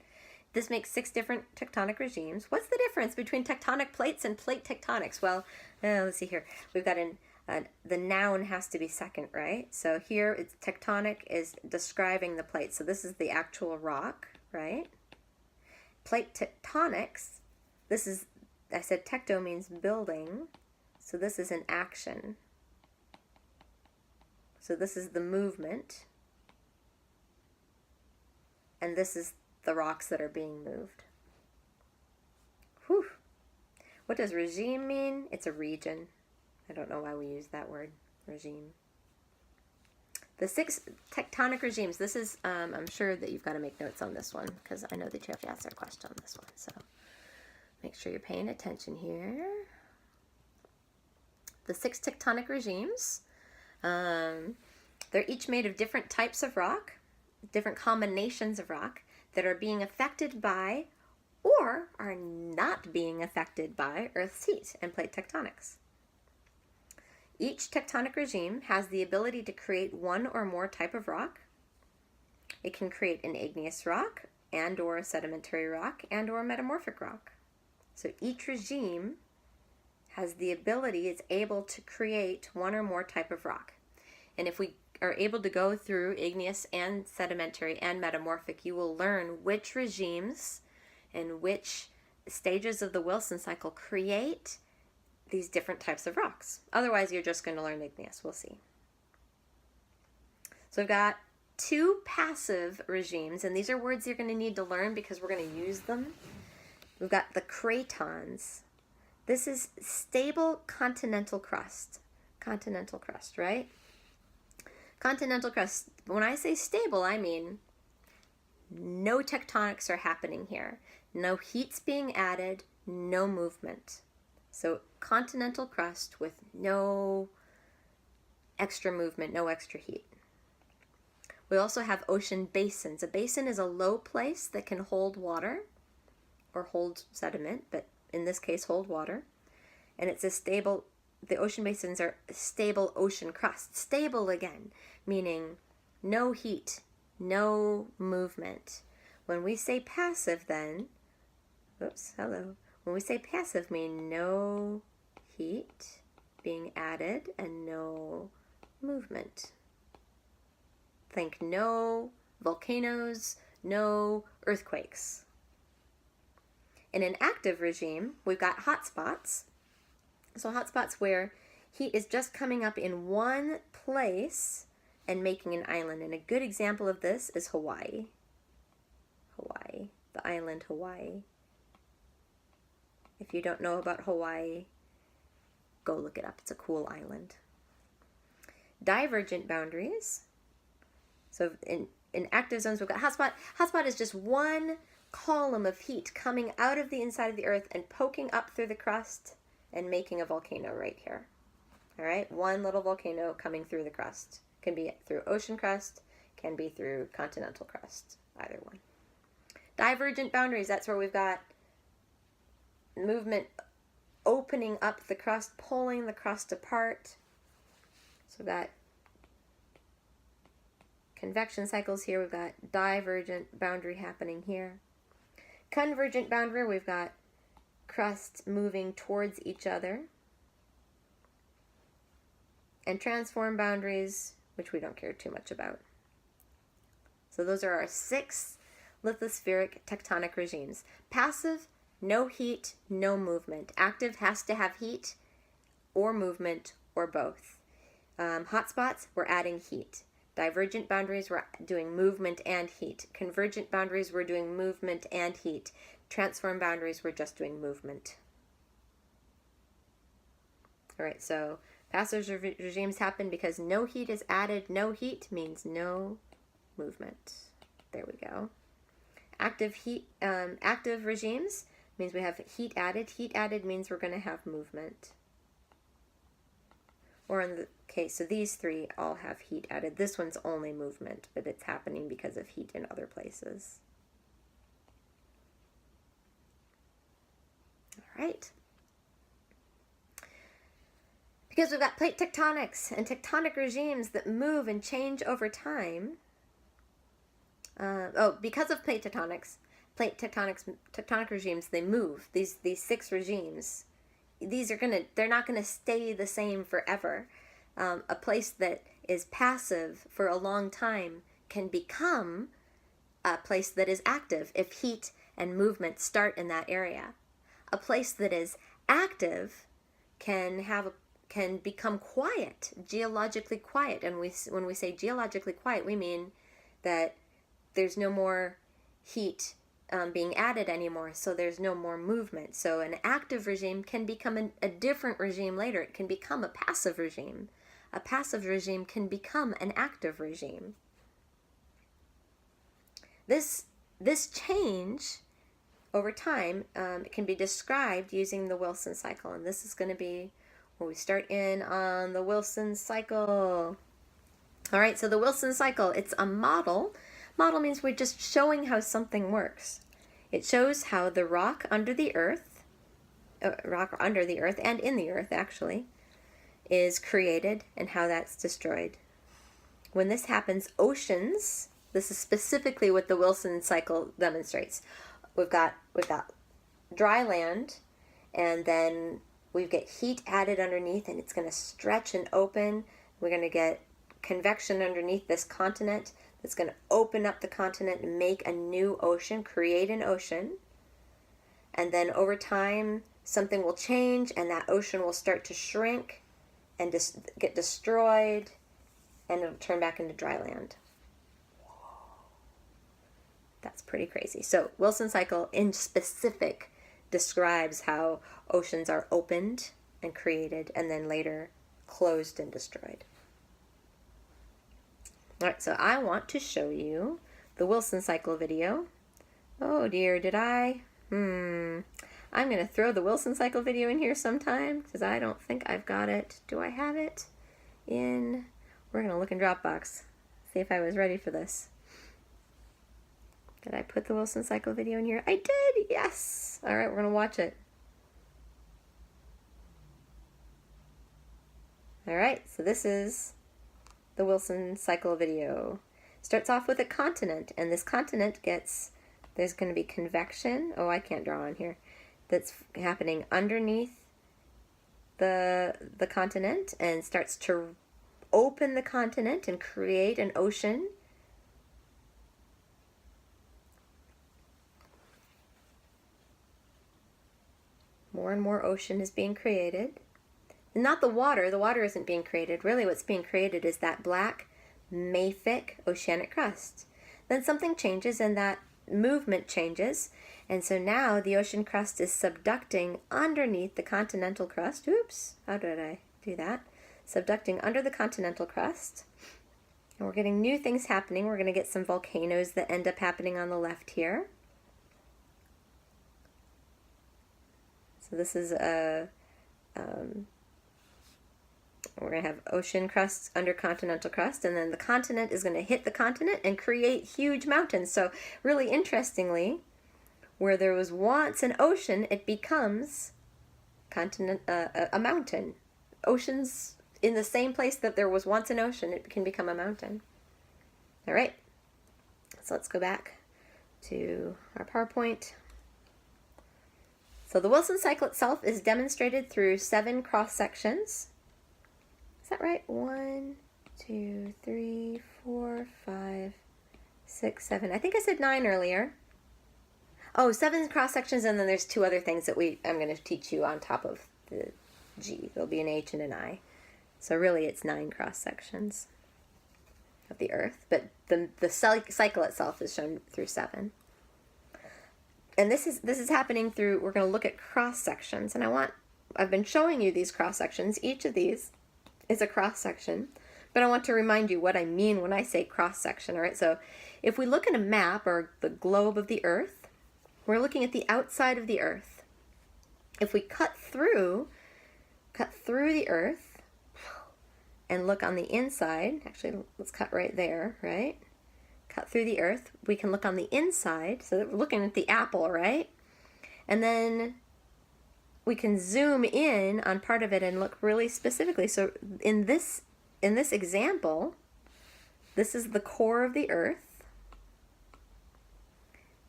This makes 6 different tectonic regimes. What's the difference between tectonic plates and plate tectonics? Well, let's see here. We've got the noun has to be second, right? So here it's tectonic is describing the plate. So this is the actual rock, right? Plate tectonics, this is, I said tecto means building. So this is an action. So this is the movement. And this is the rocks that are being moved. Whew. What does regime mean? It's a region. I don't know why we use that word, regime. The 6 tectonic regimes. This is, I'm sure that you've got to make notes on this one because I know that you have to answer a question on this one. So make sure you're paying attention here. The 6 tectonic regimes, they're each made of different types of rock, different combinations of rock that are being affected by or are not being affected by Earth's heat and plate tectonics. Each tectonic regime has the ability to create one or more type of rock. It can create an igneous rock and or a sedimentary rock and or a metamorphic rock. So each regime has the ability, it's able to create one or more type of rock. And if we are able to go through igneous and sedimentary and metamorphic, you will learn which regimes and which stages of the Wilson cycle create these different types of rocks. Otherwise, you're just going to learn igneous. We'll see. So we've got 2 passive regimes, and these are words you're going to need to learn because we're going to use them. We've got the cratons. This is stable continental crust. Continental crust, right? Continental crust. When I say stable, I mean no tectonics are happening here. No heat's being added, no movement. So continental crust with no extra movement, no extra heat. We also have ocean basins. A basin is a low place that can hold water or hold sediment, but in this case hold water. And it's a stable, the ocean basins are stable ocean crust. Stable again, meaning no heat, no movement. When we say passive then, when we say passive, mean no heat being added and no movement. Think no volcanoes, no earthquakes. In an active regime, we've got hotspots. So hotspots where heat is just coming up in one place and making an island. And a good example of this is Hawaii. Hawaii, the island Hawaii. If you don't know about Hawaii, go look it up. It's a cool island. Divergent boundaries. So in active zones, we've got hotspot. Hotspot is just one column of heat coming out of the inside of the Earth and poking up through the crust and making a volcano right here. All right, one little volcano coming through the crust. Can be through ocean crust, can be through continental crust, either one. Divergent boundaries, that's where we've got movement opening up the crust, pulling the crust apart. So we've got convection cycles here. We've got divergent boundary happening here. Convergent boundary, we've got crust moving towards each other. And transform boundaries, which we don't care too much about. So those are our 6 lithospheric tectonic regimes. Passive, no heat, no movement. Active has to have heat or movement or both. Hotspots, we're adding heat. Divergent boundaries, we're doing movement and heat. Convergent boundaries, we're doing movement and heat. Transform boundaries, we're just doing movement. All right, so passive regimes happen because no heat is added. No heat means no movement. There we go. Active regimes means we have heat added. Heat added means we're going to have movement. Or in the case, so these three all have heat added. This one's only movement, but it's happening because of heat in other places. All right. Because we've got plate tectonics and tectonic regimes that move and change over time. Because of plate tectonic regimes, they move. These 6 regimes, they're not gonna stay the same forever. A place that is passive for a long time can become a place that is active if heat and movement start in that area. A place that is active can become quiet, geologically quiet. And when we say geologically quiet, we mean that there's no more heat being added anymore, so there's no more movement. So an active regime can become a different regime later. It can become a passive regime. A passive regime can become an active regime. This change over time can be described using the Wilson cycle, and this is going to be where we start in on the Wilson cycle. All right, so the Wilson cycle, it's a model. Model means we're just showing how something works. It shows how the rock under the earth and in the earth actually, is created and how that's destroyed. When this happens, oceans, this is specifically what the Wilson cycle demonstrates. We've got dry land, and then we get heat added underneath, and it's going to stretch and open. We're going to get convection underneath this continent that's going to open up the continent and make a new ocean, create an ocean. And then over time, something will change, and that ocean will start to shrink and get destroyed, and it'll turn back into dry land. That's pretty crazy. So Wilson cycle in specific describes how oceans are opened and created and then later closed and destroyed. All right, so I want to show you the Wilson cycle video. Oh dear, did I? I'm going to throw the Wilson cycle video in here sometime because I don't think I've got it. Do I have it in? We're going to look in Dropbox, see if I was ready for this. Did I put the Wilson cycle video in here? I did, yes. All right, we're going to watch it. All right, so this is the Wilson cycle video. Starts off with a continent, and this continent there's going to be convection. Oh, I can't draw on here. That's happening underneath the continent and starts to open the continent and create an ocean. More and more ocean is being created. Not the water isn't being created. Really what's being created is that black, mafic oceanic crust. Then something changes and that movement changes. And so now the ocean crust is subducting underneath the continental crust. Oops, how did I do that? Subducting under the continental crust. And we're getting new things happening. We're going to get some volcanoes that end up happening on the left here. So this is we're going to have ocean crust under continental crust, and then the continent is going to hit the continent and create huge mountains. So really interestingly, where there was once an ocean, it becomes a mountain. Oceans in the same place that there was once an ocean, it can become a mountain. All right, so let's go back to our PowerPoint. So the Wilson cycle itself is demonstrated through 7 cross sections. Is that right? 1, 2, 3, 4, 5, 6, 7. I think I said 9 earlier. Oh, 7 cross sections, and then there's 2 other things that I'm going to teach you on top of the G. There'll be an H and an I. So really it's 9 cross sections. of the Earth, but the cycle itself is shown through 7. And this is happening through, we're going to look at cross sections, and I've been showing you these cross sections. Each of these is a cross section, but I want to remind you what I mean when I say cross section. All right, so if we look at a map or the globe of the Earth, we're looking at the outside of the Earth. If we cut through the Earth and look on the inside, actually let's cut right there, right? Cut through the Earth, we can look on the inside, so that we're looking at the apple, right? And then we can zoom in on part of it and look really specifically. So in this example, this is the core of the Earth.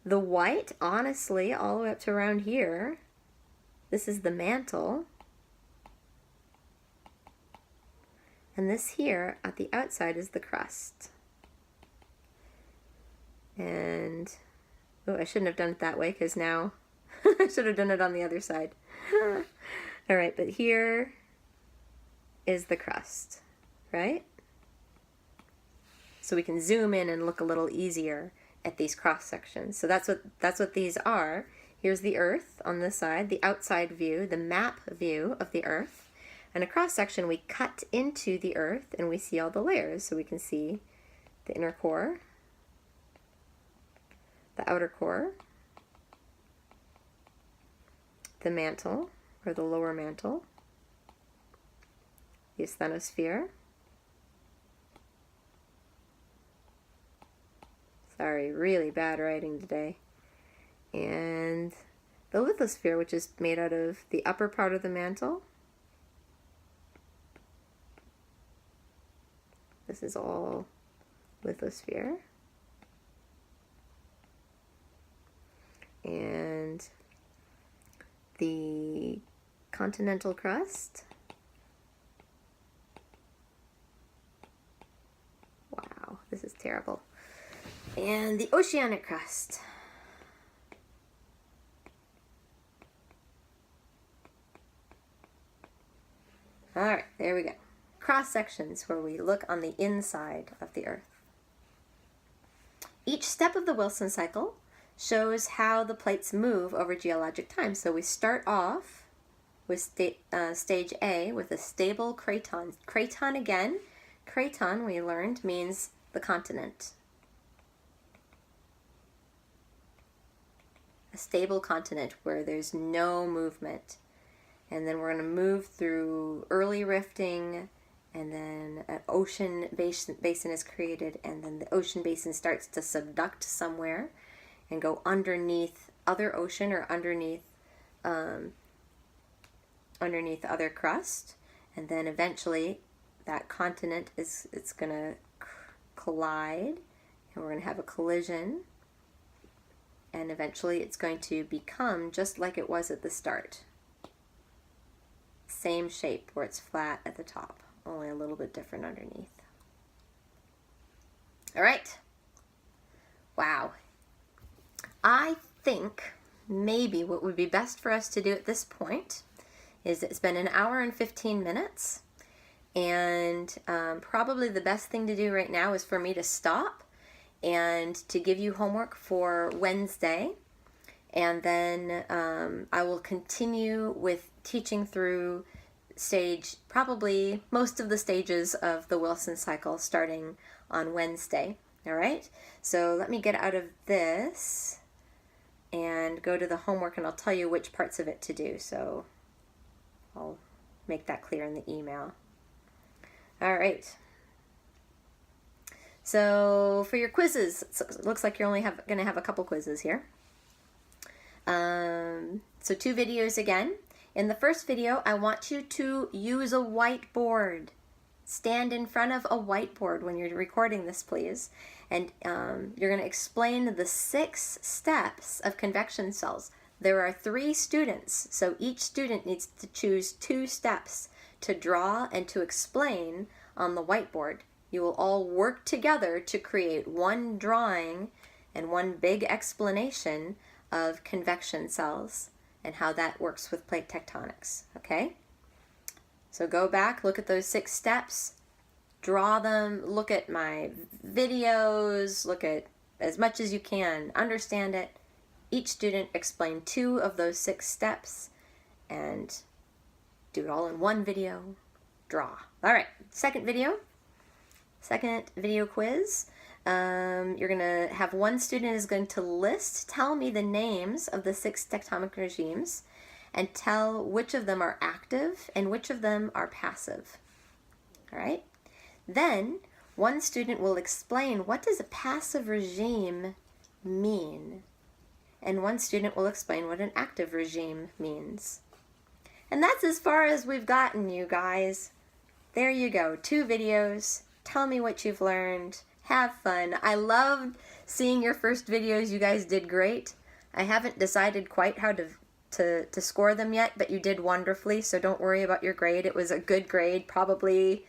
The white, honestly, all the way up to around here, this is the mantle. And this here at the outside is the crust. And, oh, I shouldn't have done it that way because now I should have done it on the other side. All right, but here is the crust, right? So we can zoom in and look a little easier at these cross sections. So that's what these are. Here's the Earth on this side, the outside view, the map view of the Earth. And a cross section, we cut into the Earth and we see all the layers. So we can see the inner core, the outer core, the mantle, or the lower mantle, the asthenosphere. Sorry, really bad writing today. And the lithosphere, which is made out of the upper part of the mantle. This is all lithosphere. And the continental crust. Wow, this is terrible. And the oceanic crust. All right, there we go. Cross sections where we look on the inside of the Earth. Each step of the Wilson cycle shows how the plates move over geologic time. So we start off with stage A with a stable craton. Craton again, craton we learned means the continent. A stable continent where there's no movement. And then we're going to move through early rifting, and then an ocean basin is created, and then the ocean basin starts to subduct somewhere and go underneath other ocean or underneath other crust, and then eventually that continent it's going to collide, and we're going to have a collision, and eventually it's going to become just like it was at the start. Same shape where it's flat at the top, only a little bit different underneath. All right. Wow. I think maybe what would be best for us to do at this point is it's been an hour and 15 minutes, and probably the best thing to do right now is for me to stop and to give you homework for Wednesday, and then I will continue with teaching through probably most of the stages of the Wilson cycle starting on Wednesday. All right, so let me get out of this and go to the homework, and I'll tell you which parts of it to do. So I'll make that clear in the email. All right. So for your quizzes, it looks like you're only going to have a couple quizzes here. So 2 videos again. In the first video, I want you to use a whiteboard. Stand in front of a whiteboard when you're recording this, please. And you're going to explain the 6 steps of convection cells. There are 3 students, so each student needs to choose 2 steps to draw and to explain on the whiteboard. You will all work together to create one drawing and one big explanation of convection cells and how that works with plate tectonics, okay? So go back, look at those 6 steps, draw them, look at my videos, look at as much as you can, understand it. Each student explain 2 of those 6 steps and do it all in one video, draw. All right, second video quiz. You're gonna have one student is going to tell me the names of the 6 tectonic regimes and tell which of them are active and which of them are passive. All right? Then one student will explain what does a passive regime mean, and one student will explain what an active regime means. And that's as far as we've gotten, you guys. There you go, 2 videos. Tell me what you've learned. Have fun. I loved seeing your first videos. You guys did great. I haven't decided quite how to score them yet, but you did wonderfully, so don't worry about your grade. It was a good grade, probably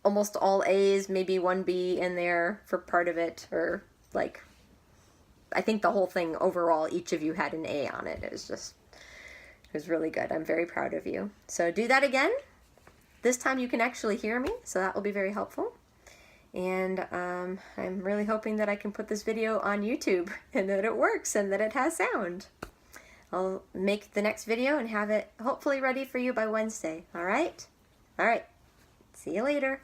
almost all A's, maybe 1 B in there for part of it, or like, I think the whole thing overall, each of you had an A on it. It was really good. I'm very proud of you. So do that again. This time you can actually hear me, so that will be very helpful. And I'm really hoping that I can put this video on YouTube and that it works and that it has sound. I'll make the next video and have it hopefully ready for you by Wednesday. All right? All right. See you later.